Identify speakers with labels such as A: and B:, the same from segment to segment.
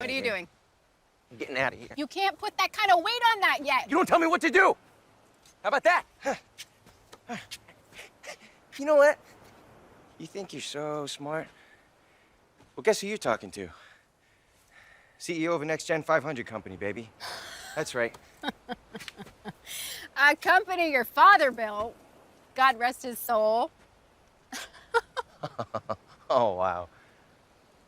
A: What are you doing?
B: I'm getting out of here.
A: You can't put that kind of weight on that yet.
B: You don't tell me what to do. How about that? You know what? You think you're so smart? Well, guess who you're talking to? CEO of a next-gen 500 company, baby. That's right.
A: A company your father built. God rest his soul.
B: Oh, wow.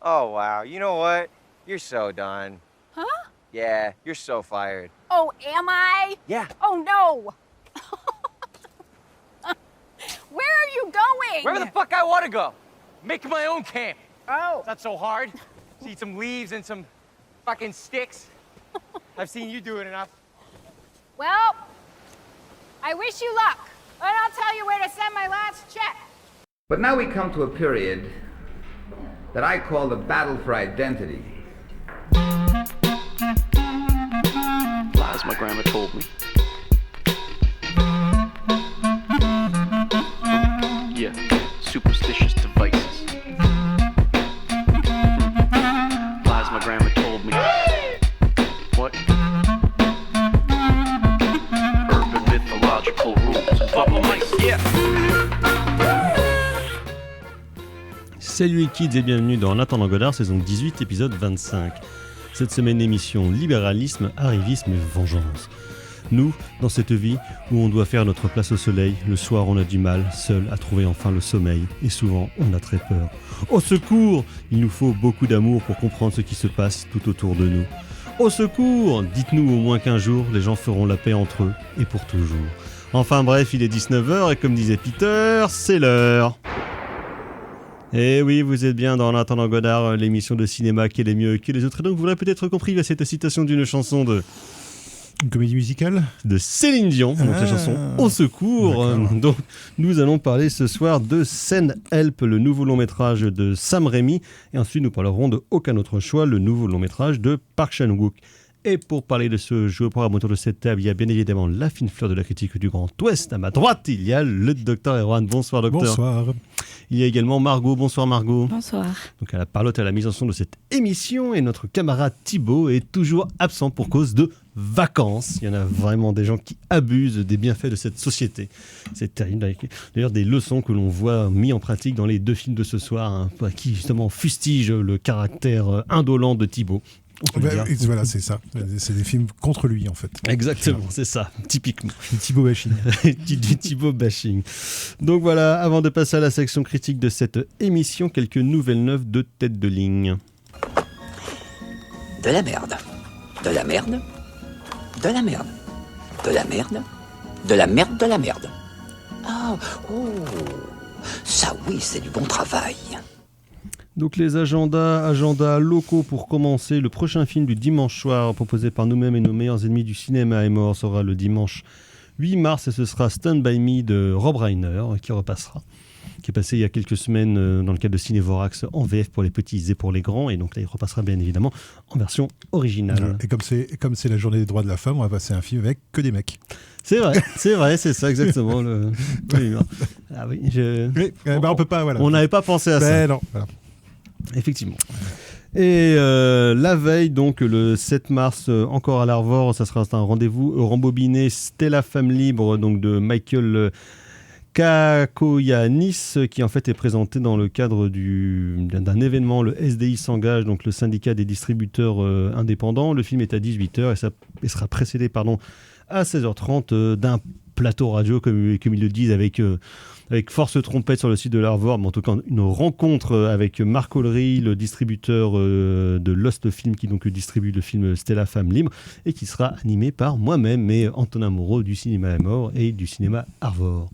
B: Oh, wow. You know what? You're so done.
A: Huh?
B: Yeah, you're so fired.
A: Oh, am I?
B: Yeah.
A: Oh, no. Where are you going?
B: Wherever the fuck I want to go. Make my own camp.
A: Oh.
B: It's not so hard. Just eat some leaves and some fucking sticks. I've seen you do it enough.
A: Well, I wish you luck. And I'll tell you where to send my last check.
C: But now we come to a period that I call the battle for identity.
D: Lies my grandma told me. Yeah, superstitious devices. Lies my grandma told me. What? Urban mythological rules and bubble mice, yeah.
E: Salut les kids et bienvenue dans En attendant Godard, saison 18, épisode 25. Cette semaine, émission libéralisme, arrivisme et vengeance. Nous, dans cette vie où on doit faire notre place au soleil, le soir on a du mal, seul, à trouver enfin le sommeil. Et souvent, on a très peur. Au secours! Il nous faut beaucoup d'amour pour comprendre ce qui se passe tout autour de nous. Au secours! Dites-nous au moins qu'un jour, les gens feront la paix entre eux, et pour toujours. Enfin bref, il est 19h et comme disait Peter, c'est l'heure. Et oui, vous êtes bien dans En attendant Godard, l'émission de cinéma qui est les mieux que les autres. Et donc vous l'aurez peut-être compris via cette citation d'une chanson de...
F: Une comédie musicale
E: de Céline Dion, donc la chanson Au secours. Donc nous allons parler ce soir de Send Help, le nouveau long métrage de Sam Raimi. Et ensuite nous parlerons de Aucun autre choix, le nouveau long métrage de Park Chan-wook. Et pour parler de ce jeu au programme autour de cette table, il y a bien évidemment la fine fleur de la critique du Grand Ouest. À ma droite, il y a le docteur Erwan. Bonsoir docteur.
F: Bonsoir.
E: Il y a également Margot. Bonsoir Margot.
G: Bonsoir.
E: Donc à la parlotte à la mise en son de cette émission. Et notre camarade Thibaut est toujours absent pour cause de vacances. Il y en a vraiment des gens qui abusent des bienfaits de cette société. C'est terrible. D'ailleurs, des leçons que l'on voit mis en pratique dans les deux films de ce soir, hein, qui justement fustigent le caractère indolent de Thibaut.
F: Voilà, c'est ça. C'est des films contre lui, en fait.
E: Exactement, c'est ça, typiquement.
F: Du Thibaut bashing.
E: Du Thibaut bashing. Donc voilà, avant de passer à la section critique de cette émission, quelques nouvelles neuves de tête de ligne.
H: De la merde. De la merde. De la merde. De la merde. De la merde, de la merde. Ah, oh. Ça, oui, c'est du bon travail.
E: Donc les agendas locaux pour commencer. Le prochain film du dimanche soir proposé par nous-mêmes et nos meilleurs ennemis du cinéma est mort sera le dimanche 8 mars et ce sera Stand By Me de Rob Reiner qui repassera. Qui est passé il y a quelques semaines dans le cadre de Cinévorax en VF pour les petits et pour les grands. Et donc là, il repassera bien évidemment en version originale.
F: Et comme c'est la journée des droits de la femme, on va passer un film avec que des mecs.
E: C'est vrai, c'est ça exactement. Oui, ah oui,
F: on peut pas, voilà.
E: On n'avait pas pensé à ça.
F: Non, voilà.
E: Effectivement. Et la veille, donc le 7 mars, encore à l'Arvor, ça sera un rendez-vous rembobiné Stella Femme Libre, donc de Michael Kakoyanis, qui en fait est présenté dans le cadre d'un événement, le SDI s'engage, donc le syndicat des distributeurs indépendants. Le film est à 18h et ça sera précédé à 16h30 d'un plateau radio, comme ils le disent, avec force trompette sur le site de l'Arvor, mais en tout cas une rencontre avec Marc Ollery, le distributeur de Lost Film, qui donc distribue le film Stella Femme Libre, et qui sera animé par moi-même et Antonin Moreau du Cinéma à Mort et du Cinéma Arvor.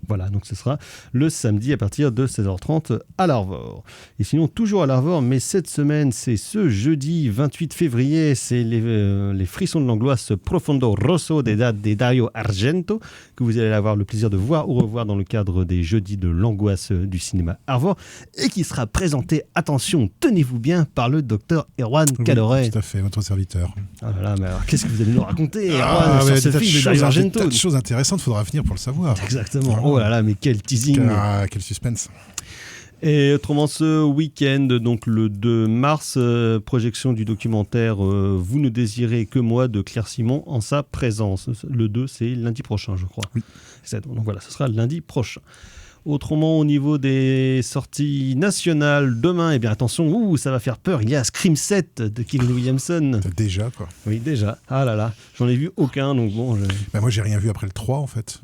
E: Voilà, donc ce sera le samedi à partir de 16h30 à l'Arvor. Et sinon, toujours à l'Arvor, mais cette semaine, c'est ce jeudi 28 février, c'est les frissons de l'angoisse Profondo Rosso de Dario Argento, que vous allez avoir le plaisir de voir ou revoir dans le cadre des jeudis de l'angoisse du cinéma Arvor, et qui sera présenté, attention, tenez-vous bien, par le docteur Erwan Caloré.
F: Oui, tout à fait, votre serviteur.
E: Ah là là, mais alors qu'est-ce que vous allez nous raconter, Erwan, sur ce film de Dario Argento?
F: Des choses intéressantes, il faudra venir pour le savoir.
E: Exactement. Oh là là, mais quel teasing.
F: Quel suspense.
E: Et autrement, ce week-end, donc le 2 mars, projection du documentaire Vous ne désirez que moi de Claire Simon en sa présence. Le 2, c'est lundi prochain, je crois.
F: Oui.
E: Donc voilà, ce sera lundi prochain. Autrement, au niveau des sorties nationales, demain, eh bien attention, ça va faire peur. Il y a Scream 7 de Kevin Williamson.
F: Déjà, quoi.
E: Oui, déjà. Ah là là, j'en ai vu aucun, donc bon.
F: Bah, moi, j'ai rien vu après le 3, en fait.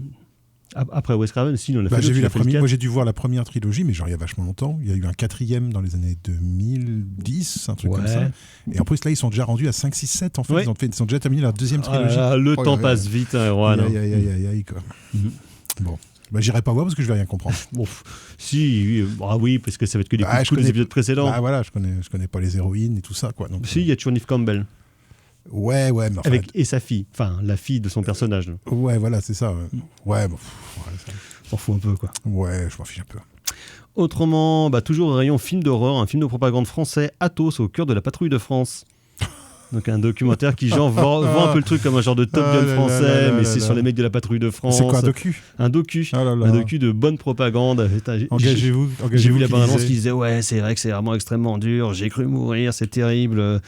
E: Après Wes Craven, si, on a
F: Bah,
E: fait
F: j'ai
E: le-
F: vu
E: tu
F: la
E: as fait le
F: première.
E: 4.
F: Moi, j'ai dû voir la première trilogie, mais genre il y a vachement longtemps. Il y a eu un 4e dans les années 2010, un truc comme
E: Ouais.
F: ça. Et en plus, là, ils sont déjà rendus à 5, 6, 7. En fait,
E: Ouais.
F: ils sont déjà terminés leur 2e
E: Ah là
F: trilogie.
E: là, le
F: Oh
E: temps
F: là
E: passe
F: là.
E: vite, hein, Erwan.
F: Aïe, aïe, aïe, aïe, aïe, quoi.
E: Mhm.
F: Bon. Bah, j'irai pas voir parce que je vais rien comprendre.
E: Bon, si, oui, parce que ça va être que des
F: Bah,
E: coups de
F: je
E: coups des
F: connais-
E: épisodes précédents.
F: Bah voilà, je connais pas les héroïnes et tout ça, quoi. Donc,
E: Si, il y a Chonif Campbell,
F: ouais, mais enfin,
E: et sa fille, enfin, la fille de son personnage.
F: ouais, voilà, c'est ça. Ouais, bon,
E: On s'en fout un peu, quoi.
F: ouais, je m'en fiche un peu.
E: Autrement, toujours au rayon film d'horreur, un film de propagande français, Athos, au cœur de la patrouille de France. Donc un documentaire qui genre vend un peu le truc comme un genre de Top
F: Ah
E: Gun
F: là là
E: français,
F: là
E: mais
F: là
E: c'est
F: là.
E: sur les mecs de la patrouille de France.
F: C'est quoi, un docu?
E: Un docu.
F: Ah là là.
E: Un docu de bonne propagande.
F: Engagez-vous.
E: J'ai vu la
F: qui
E: bande-annonce
F: disait-
E: qui disait ouais, c'est vrai que c'est vraiment extrêmement dur, j'ai cru mourir, c'est terrible,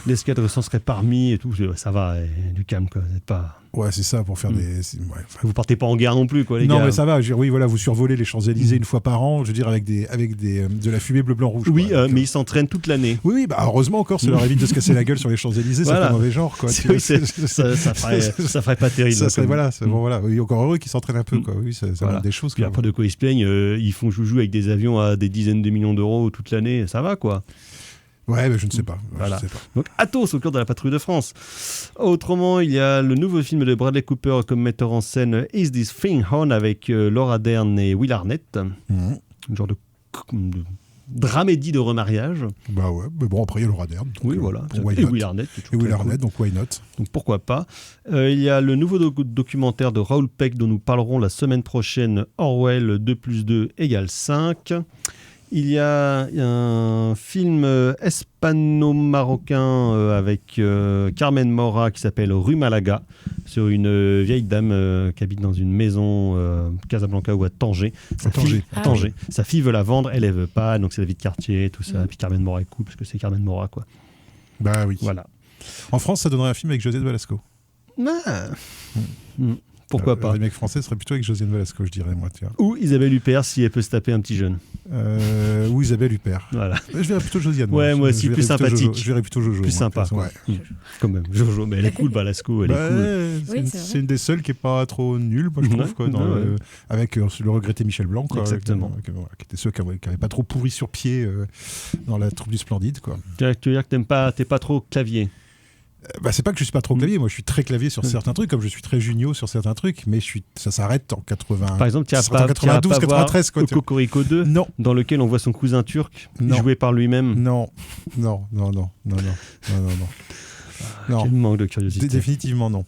E: l'escadre s'en serait parmi et tout. Je dis, ouais, ça va, du calme, quoi. Vous n'êtes pas...
F: Ouais, c'est ça, pour faire des... ouais, enfin,
E: Vous partez pas en guerre non plus, quoi, les
F: non,
E: gars.
F: mais ça va. Je veux dire, oui, voilà, vous survolez les Champs-Élysées une fois par an, je veux dire, avec de la fumée bleu, blanc, rouge.
E: Oui,
F: quoi. Donc,
E: mais ils s'entraînent toute l'année.
F: oui, bah heureusement encore, ça leur évite de se casser la gueule sur les Champs-Élysées,
E: Voilà.
F: c'est pas mauvais genre, quoi.
E: Oui, ça ferait pas terrible.
F: Ça serait,
E: comme-
F: voilà, bon, voilà. Oui, encore heureux qu'ils s'entraînent un peu, quoi. Oui, ça
E: Voilà.
F: montre des choses.
E: Puis
F: quoi.
E: après, de quoi ils se plaignent, ils font joujou avec des avions à des dizaines de millions d'euros toute l'année, ça va, quoi.
F: Ouais, mais je ne sais pas.
E: Voilà.
F: Je sais pas.
E: Donc Athos au cœur de la patrouille de France. Autrement, il y a le nouveau film de Bradley Cooper comme metteur en scène Is This Thing On avec Laura Dern et Will Arnett.
F: Mhm.
E: Un genre de dramédie de remariage.
F: Bah ouais, mais bon, après, il y a Laura Dern. donc,
E: Oui, voilà.
F: why
E: Et
F: not.
E: Will Arnett. qui est
F: Et
E: toujours
F: Will
E: très cool.
F: Arnett, donc why not?
E: Donc pourquoi pas. Il y a le nouveau documentaire de Raoul Peck dont nous parlerons la semaine prochaine, Orwell 2+2 = 5. Il y a un film hispano-marocain avec Carmen Maura qui s'appelle Rue Malaga, sur une vieille dame qui habite dans une maison Casablanca ou à Tanger. Sa
F: À Tanger.
E: fille-
A: Ah
E: Tanger. Sa fille veut la vendre, elle veut pas, donc c'est la vie de quartier, tout ça. Puis Carmen Maura est cool parce que c'est Carmen Maura, quoi.
F: Bah oui.
E: Voilà.
F: En France, ça donnerait un film avec Josiane Velasco.
E: Pourquoi pas.
F: Le remake français serait plutôt avec Josiane Velasco, je dirais, moi, tu vois.
E: Ou Isabelle Huppert si elle peut se taper un petit jeune.
F: Ou Isabelle Huppert.
E: Voilà.
F: Je verrais plutôt Josiane.
E: Ouais, moi aussi,
F: Je
E: plus
F: verrais plutôt
E: sympathique.
F: Jojo. Je verrais plutôt Jojo.
E: Plus
F: moi,
E: sympa,
F: ouais.
E: quoi. Quand même, Jojo, mais elle est cool, Balasco, elle est
F: Bah,
E: cool.
F: c'est
A: Oui,
F: une-
A: c'est vrai.
F: c'est une des seules qui est pas trop nulle, moi, je trouve,
E: Ouais,
F: quoi, dans
E: ouais.
F: avec le regretté Michel Blanc, quoi,
E: Exactement.
F: voilà, qui était ceux qui avaient pas trop pourri sur pied dans la troupe du Splendide, quoi.
E: Tu veux dire que t'es pas trop clavier.
F: Bah, c'est pas que je suis pas trop clavier, moi je suis très clavier sur certains trucs, comme je suis très Junio sur certains trucs, mais ça s'arrête en 80.
E: Par exemple, tu
F: ça
E: as
F: s'arrête en
E: pas
F: 92, 93, quoi.
E: au Cocorico 2,
F: Non,
E: dans lequel on voit son cousin turc,
F: Non.
E: joué par lui-même.
F: non, non, non, non, non, non, non, non, non.
E: Quel manque de curiosité.
F: Définitivement non.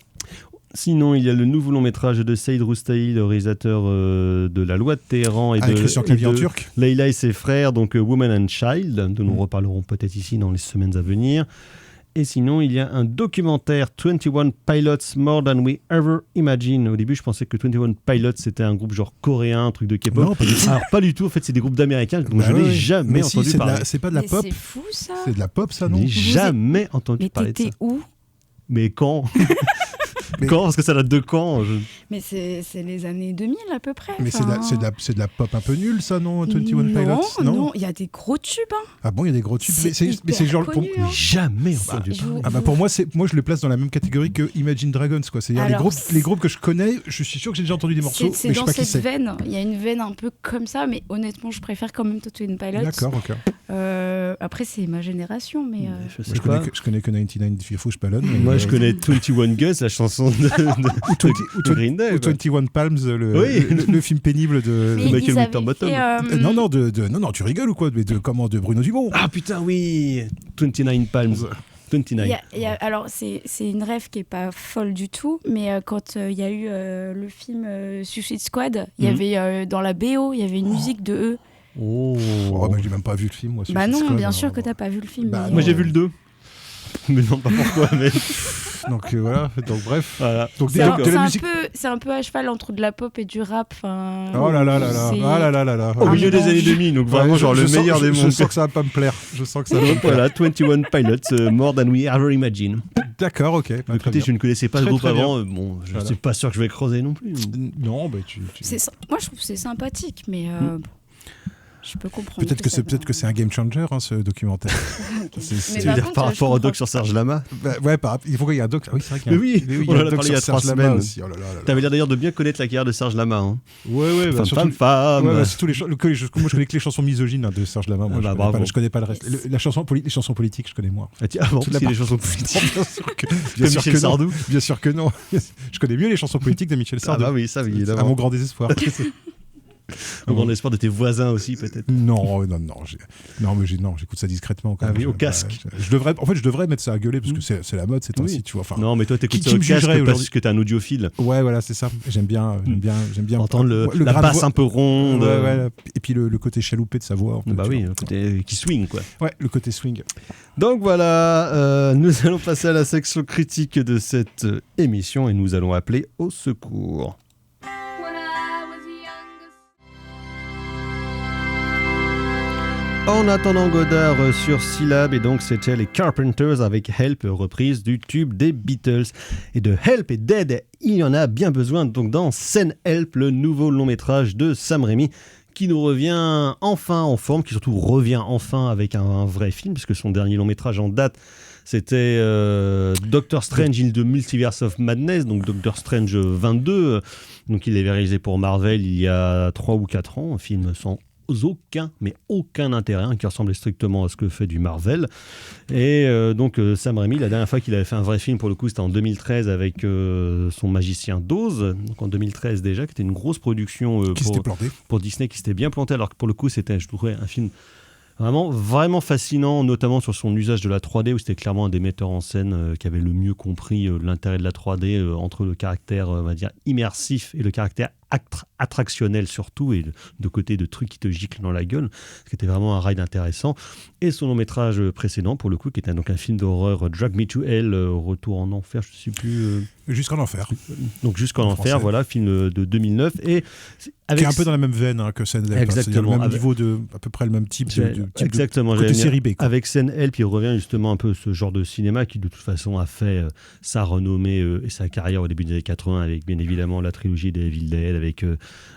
E: Sinon, il y a le nouveau long-métrage de Saïd Roustahi, le réalisateur de La Loi de Téhéran et
F: Avec
E: de,
F: Christian
E: et
F: Clavier en
E: de
F: turc.
E: Leila et ses frères, donc Woman and Child, dont nous reparlerons peut-être ici dans les semaines à venir. Et sinon, il y a un documentaire 21 Pilots More Than We Ever Imagine. Au début, je pensais que 21 Pilots, c'était un groupe genre coréen, un truc de K-pop.
F: Non, pas du tout.
E: Alors, pas du tout. En fait, c'est des groupes d'Américains dont
F: Bah
E: je n'ai
F: ouais.
E: jamais
F: Mais si,
E: entendu
F: c'est
E: parler.
F: c'est pas de la
A: Mais
F: pop.
A: c'est fou ça.
F: C'est de la pop, ça,
E: Je
F: non?
E: n'ai jamais entendu
A: Mais
E: parler de ça.
A: t'étais où?
E: Mais quand
F: Mais-
E: Quand Parce que ça date de quand
A: Mais c'est les années 2000 à peu près.
F: Mais c'est de la pop un peu nulle, ça, non? 21 Pilots?
A: Non, il y a des gros tubes. Hein.
F: Ah bon, il y a des gros tubes.
A: C'est
F: Mais c'est
A: hyper
F: genre.
A: connu, hein.
E: Jamais entendu
A: Je
E: parler.
A: vous-
F: Ah bah pour moi, moi je le place dans la même catégorie que Imagine Dragons, quoi. C'est-à-dire
A: Alors,
F: les groupes que je connais, je suis sûr que j'ai déjà entendu des morceaux,
A: C'est
F: mais je sais
A: dans
F: pas qui
A: cette
F: c'est.
A: veine. Il y a une veine un peu comme ça, mais honnêtement, je préfère quand même 21 Pilots.
F: D'accord, ok.
A: Après, c'est ma génération, mais.
E: Je sais
F: Moi,
E: pas.
F: je connais que 99 Fouche Ballon.
E: Moi, je connais 21 Guns, la chanson de Green Day.
F: Ou
E: quoi.
F: 21 Palms,
E: Oui.
F: le film pénible de.
A: Mais
E: Michael
A: ils avaient
E: Winterbottom.
A: fait,
F: Non, tu rigoles ou quoi? Mais de Bruno Dumont.
E: Ah putain, oui 29 Palms. 29.
A: Alors, c'est une rêve qui est pas folle du tout, mais quand il y a eu le film Suicide Squad, il y avait dans la BO, il y avait une musique de eux.
E: Oh.
F: Oh, bah, j'ai même pas vu le film, moi.
A: Bah
F: Suicide
A: non,
F: Squad,
A: bien
F: alors,
A: sûr que
F: bon.
A: t'as pas vu le film.
F: Bah,
A: mais,
E: Moi, j'ai vu le 2. me demande pas pourquoi, mais
F: Donc voilà, donc bref.
E: voilà.
F: Donc
A: C'est
F: de la
A: un
F: musique.
A: c'est un peu à cheval entre de la pop et du rap.
F: Oh là là là là,
A: c'est-
F: ah là là là là.
E: Au milieu des
A: mélange.
E: années 2000, donc vraiment
F: Ouais,
E: genre
F: je
E: le
F: sens-
E: meilleur des
F: Je
E: mondes.
F: sens que ça va pas me plaire. Je sens que ça va pas me
E: Donc
F: plaire.
E: voilà, 21 Pilots, More Than We Ever Imagine.
F: D'accord, ok. Très
E: Écoutez,
F: bien.
E: je ne connaissais pas ce
F: Très,
E: groupe
F: très bien.
E: avant. Bon, je
F: Voilà.
E: suis pas sûr que je vais creuser non plus.
F: Non, bah
A: Moi, je trouve que c'est sympathique, mais je peux comprendre.
F: peut-être que c'est un game changer, hein, ce documentaire.
A: Mais
E: Tu veux dire par
A: je
E: rapport au
A: comprends.
E: doc sur Serge Lama?
F: Bah, ouais, il faut qu'il y ait un doc. Ah oui, c'est vrai qu'il y a
E: Mais oui,
F: il y
E: on
F: a
E: en
F: un
E: a
F: doc
E: parlé il y a
F: sur
E: 3
F: Serge Lama
E: semaines.
F: aussi. Oh là là là là.
E: T'avais l'air d'ailleurs de bien connaître la carrière de Serge Lama. Hein.
F: Ouais, bah, surtout-
E: Femme.
F: Ouais, bah, surtout moi, je connais que les chansons misogynes de Serge Lama. Moi,
E: Ah bah,
F: je, connais
E: bravo.
F: pas, je connais pas le reste. Les chansons politiques, je connais moins.
E: Ah, tiens, avant,
F: Toute
E: parce
F: la
E: qu'il y a des
F: partie-
E: chansons politiques.
F: Bien sûr que,
E: Comme
F: bien sûr
E: Michel
F: que non.
E: Sardou.
F: Bien sûr que non. Je connais mieux les chansons politiques de Michel
E: Ah
F: Sardou.
E: bah oui, ça oui,
F: À mon
E: évidemment.
F: grand désespoir.
E: Au grand espoir de tes voisins aussi, peut-être.
F: Non, j'écoute ça discrètement. Quand
E: Ah
F: même.
E: oui, au casque.
F: Je devrais mettre ça à gueuler parce que c'est la mode ces temps-ci,
E: Oui.
F: tu vois. Enfin,
E: Non, mais toi, t'écoutes
F: Qui
E: ça au
F: me jugerait
E: casque parce
F: aujourd'hui
E: que t'es un audiophile.
F: ouais, voilà, c'est ça. J'aime bien
E: Entendre
F: ouais,
E: la
F: grain de
E: basse
F: voix.
E: un peu ronde.
F: Ouais, et puis le côté chaloupé de sa voix. un peu,
E: Bah
F: tu
E: oui,
F: vois.
E: le côté qui swing, quoi.
F: Ouais, le côté swing.
E: Donc voilà, nous allons passer à la section critique de cette émission et nous allons appeler au secours. En attendant Godard sur Syllab, et donc c'était les Carpenters avec Help, reprise du tube des Beatles. Et de Help et d'aide, il y en a bien besoin donc dans Send Help, le nouveau long métrage de Sam Raimi, qui nous revient enfin en forme, qui surtout revient enfin avec un vrai film, puisque son dernier long métrage en date, c'était Doctor Strange in the Multiverse of Madness, donc Doctor Strange 22. Donc il l'avait réalisé pour Marvel il y a 3 ou 4 ans, un film sans aucun intérêt, hein, qui ressemblait strictement à ce que fait du Marvel. Et donc Sam Raimi, la dernière fois qu'il avait fait un vrai film, pour le coup, c'était en 2013 avec son Magicien d'Oz, donc en 2013 déjà, qui était une grosse production
F: Qui s'était planté.
E: pour Disney, qui s'était bien planté, alors que pour le coup, c'était, je trouvais, un film vraiment fascinant, notamment sur son usage de la 3D, où c'était clairement un des metteurs en scène qui avait le mieux compris l'intérêt de la 3D entre le caractère, on va dire, immersif et le caractère attractionnel surtout, et de côté de trucs qui te giclent dans la gueule, ce qui était vraiment un ride intéressant. Et son long métrage précédent, pour le coup, qui était donc un film d'horreur, Drag Me to Hell, Retour en enfer, je ne sais plus...
F: Jusqu'en enfer.
E: Donc Jusqu'en
F: En
E: enfer,
F: français.
E: voilà, film de 2009. Et
F: Qui
E: avec
F: est un peu dans la même veine que Send Help.
E: Exactement.
F: C'est-à-dire le même
E: Avec-
F: niveau de, à peu près le même type de type
E: Exactement,
F: côté
E: j'allais dire,
F: série B, quoi.
E: avec Send Help, il revient justement un peu ce genre de cinéma qui de toute façon a fait sa renommée et sa carrière au début des années 80 avec bien évidemment la trilogie des Evil Dead,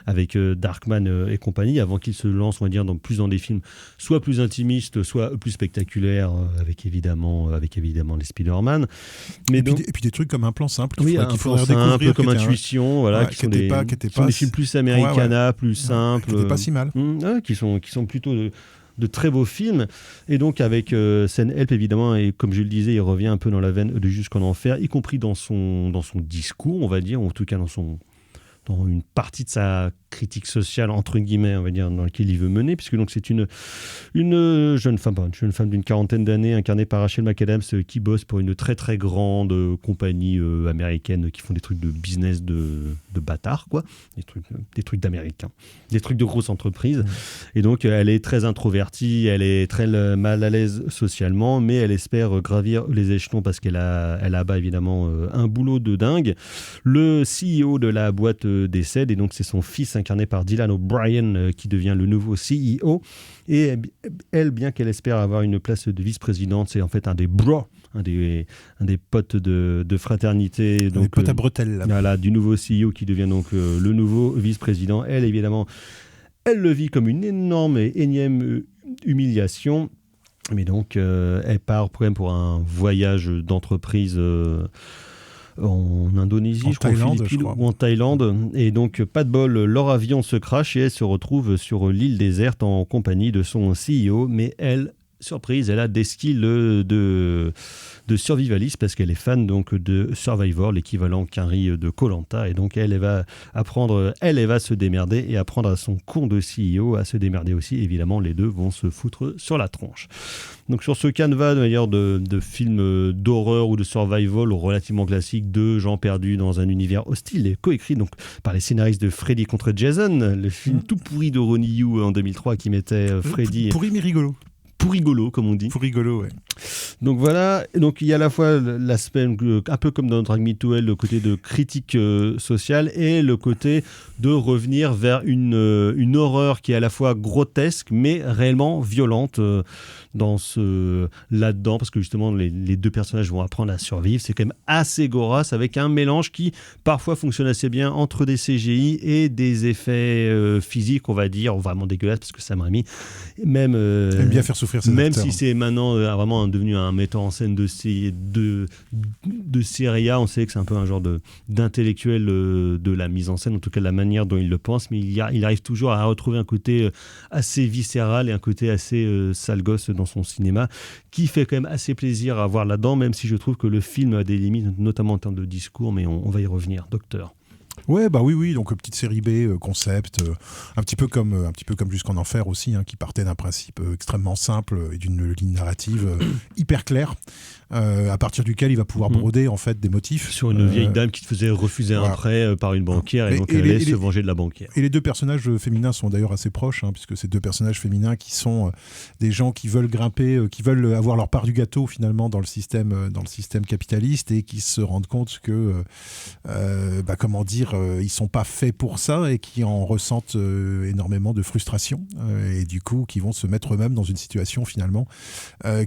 E: avec Darkman et compagnie, avant qu'il se lance, on va dire, plus dans des films soit plus intimistes, soit plus spectaculaires, avec évidemment les Spider-Man. Mais
F: Et puis,
E: donc,
F: et puis des trucs comme un plan simple
E: oui,
F: qu'il
E: un
F: faudrait
E: plan simple,
F: découvrir.
E: comme
F: qui était un-
E: Intuition, voilà,
F: ouais,
E: qui
F: qui
E: sont
F: était
E: des,
F: pas- qui était
E: qui sont
F: pas-
E: des films plus americana, plus
F: Qui
E: simples.
F: était pas si mal.
E: Qui sont plutôt de très beaux films. Et donc avec Send Help, évidemment, et comme je le disais, il revient un peu dans la veine de Jusqu'en enfer, y compris dans son discours, on va dire, ou en tout cas dans une partie de sa critique sociale, entre guillemets, on va dire, dans laquelle il veut mener, puisque donc c'est une jeune femme d'une quarantaine d'années, incarnée par Rachel McAdams, qui bosse pour une très très grande compagnie américaine qui font des trucs de business de bâtards, quoi, des trucs d'américains, des trucs de grosses entreprises. Et donc elle est très introvertie, elle est très mal à l'aise socialement, mais elle espère gravir les échelons parce qu'elle a bas évidemment un boulot de dingue. Le CEO de la boîte décède, et donc c'est son fils incarné par Dylan O'Brien qui devient le nouveau CEO. Et elle, bien qu'elle espère avoir une place de vice-présidente, c'est en fait un des bros, un des potes de fraternité. Donc,
F: Des potes à bretelles, là.
E: voilà, du nouveau CEO qui devient donc le nouveau vice-président. Elle, évidemment, elle le vit comme une énorme et énième humiliation. Mais donc, elle part pour un voyage d'entreprise en Indonésie,
F: En
E: je crois,
F: Thaïlande,
E: aux Philippines,
F: je crois.
E: ou en Thaïlande. Et donc, pas de bol, leur avion se crache et elle se retrouve sur l'île déserte en compagnie de son CEO. Mais elle, surprise, elle a des skills de survivaliste parce qu'elle est fan donc de Survivor, l'équivalent quinri de Koh-Lanta, et donc elle va se démerder et apprendre à son con de CEO à se démerder aussi. Évidemment, les deux vont se foutre sur la tronche. Donc sur ce canevas d'ailleurs de films d'horreur ou de survival relativement classique, deux gens perdus dans un univers hostile, et coécrit donc par les scénaristes de Freddy contre Jason, le film tout pourri de Ronnie Yu en 2003 qui mettait Freddy
F: Pourri mais rigolo.
E: pour rigolo, comme on dit.
F: Pour rigolo, ouais.
E: Donc voilà, donc il y a à la fois l'aspect un peu comme dans Drag Me to Hell, le côté de critique sociale et le côté de revenir vers une horreur qui est à la fois grotesque mais réellement violente là-dedans, parce que justement les deux personnages vont apprendre à survivre. C'est quand même assez gorasse avec un mélange qui parfois fonctionne assez bien entre des CGI et des effets physiques, on va dire, vraiment dégueulasses, parce que Sam Raimi même
F: aime bien faire souffrir ses
E: même
F: acteurs.
E: si c'est maintenant vraiment devenu un metteur en scène de série A, on sait que c'est un peu un genre d'intellectuel de la mise en scène, en tout cas de la manière dont il le pense, mais il arrive toujours à retrouver un côté assez viscéral et un côté assez sale gosse dans son cinéma, qui fait quand même assez plaisir à voir là-dedans, même si je trouve que le film a des limites, notamment en termes de discours, mais on va y revenir. Docteur.
F: Ouais, bah oui, donc petite série B, concept, un petit peu comme Jusqu'en Enfer aussi, hein, qui partait d'un principe extrêmement simple et d'une ligne narrative hyper claire, à partir duquel il va pouvoir broder en fait des motifs.
E: Sur une vieille dame qui te faisait refuser un prêt par une banquière, et donc elle allait se venger de la banquière.
F: Et les deux personnages féminins sont d'ailleurs assez proches, hein, puisque ces deux personnages féminins qui sont des gens qui veulent grimper, qui veulent avoir leur part du gâteau finalement dans le système capitaliste, et qui se rendent compte que comment dire, ils sont pas faits pour ça, et qui en ressentent énormément de frustration, et du coup qui vont se mettre eux-mêmes dans une situation finalement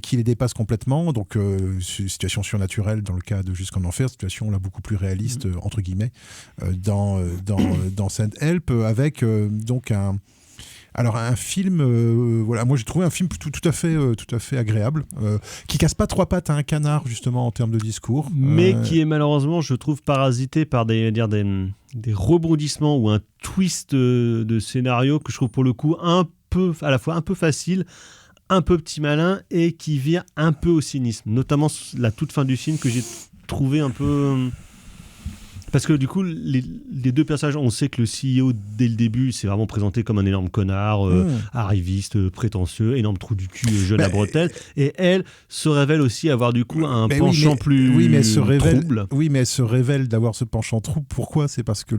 F: qui les dépasse complètement. Donc situation surnaturelle dans le cas de Jusqu'en Enfer, situation là beaucoup plus réaliste entre guillemets dans Saint Help, avec donc un film, voilà, moi j'ai trouvé un film tout à fait agréable, qui casse pas trois pattes à un canard justement en termes de discours,
E: mais qui est malheureusement, je trouve, parasité par des rebondissements ou un twist de scénario que je trouve pour le coup à la fois un peu facile, un peu petit malin, et qui vire un peu au cynisme, notamment la toute fin du film que j'ai trouvé un peu... Parce que du coup, les deux personnages, on sait que le CEO, dès le début, c'est vraiment présenté comme un énorme connard, arriviste, prétentieux, énorme trou du cul, jeune à bretelles. Et elle se révèle aussi avoir du coup un penchant plus trouble.
F: Oui, mais elle se révèle d'avoir ce penchant trouble. Pourquoi ? C'est parce qu'il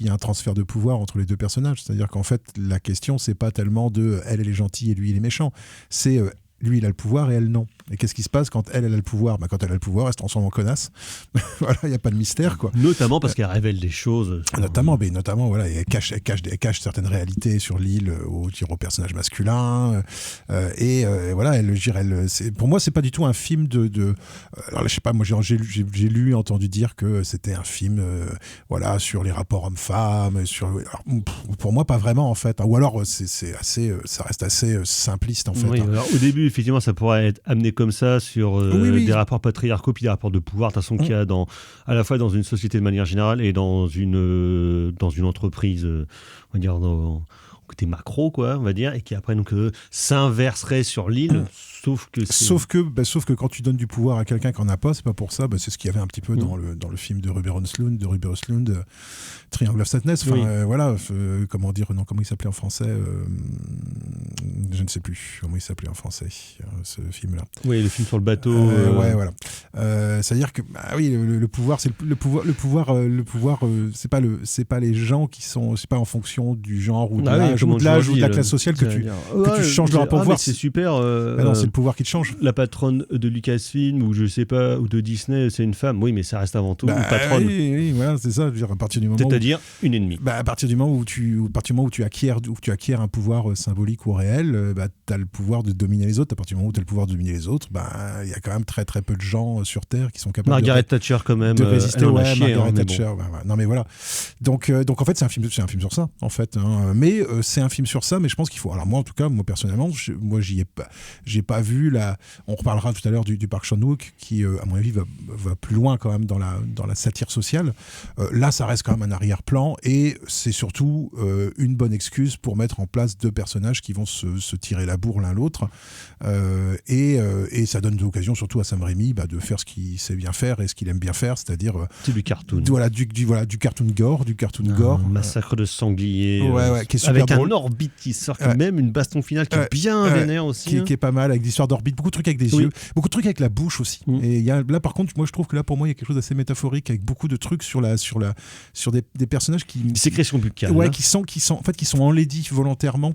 F: y a un transfert de pouvoir entre les deux personnages. C'est-à-dire qu'en fait, la question, c'est pas tellement de elle est gentille et lui il est méchant. C'est lui il a le pouvoir et elle non. Et qu'est-ce qui se passe quand elle a le pouvoir ? Quand elle a le pouvoir, elle se transforme en connasse. Voilà, il n'y a pas de mystère, quoi.
E: Notamment parce qu'elle révèle des choses.
F: Notamment, voilà, elle cache certaines réalités sur l'île au personnage masculin. Voilà, pour moi, c'est pas du tout un film alors, je sais pas, moi j'ai lu, entendu dire que c'était un film voilà, sur les rapports hommes-femmes. Pour moi, pas vraiment, en fait. Ou alors, ça reste assez simpliste, en fait.
E: Oui, alors, au début, effectivement, ça pourrait être amené comme ça sur des rapports patriarcaux, puis des rapports de pouvoir, de toute façon, qu'il y a à la fois dans une société de manière générale et dans une entreprise, on va dire, côté macro, quoi, on va dire, et qui après donc s'inverserait sur l'île. Sauf que quand tu donnes du pouvoir à quelqu'un qui en a pas, c'est pas pour ça. C'est ce qu'il y avait un petit peu dans le film de Ruber Östlund, Triangle of Sadness. Voilà, comment il s'appelait en français, je ne sais plus comment il s'appelait en français, ce film-là. Oui, le film sur le bateau.
F: Ouais, voilà. C'est-à-dire que le pouvoir, c'est le pouvoir, c'est pas les gens qui sont, c'est pas en fonction du genre ou de l'âge ou de la classe sociale que tu changes le rapport de pouvoir.
E: C'est super.
F: Non, c'est le pouvoir qui te change.
E: La patronne de Lucasfilm ou je sais pas, ou de Disney, c'est une femme. Oui, mais ça reste avant tout une patronne.
F: Oui, voilà, c'est ça. Je veux dire, à partir du moment
E: c'est-à-dire une ennemie.
F: À partir du moment où tu acquiers un pouvoir symbolique ou réel, tu as le pouvoir de dominer les autres. À partir du moment où tu as le pouvoir de dominer les autres, il y a quand même très très peu de gens sur Terre qui sont capables
E: Margaret Thatcher quand même
F: de résister. Margaret
E: Thatcher.
F: Bon. Non mais voilà. Donc en fait c'est un film sur ça en fait. Mais c'est un film sur ça. Mais je pense qu'il faut. Alors moi en tout cas, moi personnellement, j'ai pas vu on reparlera tout à l'heure du Park Chan-wook qui à mon avis va plus loin quand même dans la satire sociale. Là ça reste quand même un arrière-plan, et c'est surtout une bonne excuse pour mettre en place deux personnages qui vont se tirer la bourre l'un l'autre, et ça donne l'occasion surtout à Sam Raimi de faire ce qu'il sait bien faire et ce qu'il aime bien faire, c'est-à-dire
E: C'est du cartoon.
F: du cartoon gore,
E: Un massacre de sangliers.
F: qui est super
E: avec
F: drôle.
E: un orbite qui sort, même une baston finale qui est bien vénère aussi.
F: Qui est pas mal, avec des histoires d'orbite, beaucoup de trucs avec des yeux, beaucoup de trucs avec la bouche aussi. Et là, par contre, moi je trouve que là, pour moi, il y a quelque chose d'assez métaphorique, avec beaucoup de trucs sur des personnages qui.
E: Des sécrétions buccales.
F: Qui sont enlaidis volontairement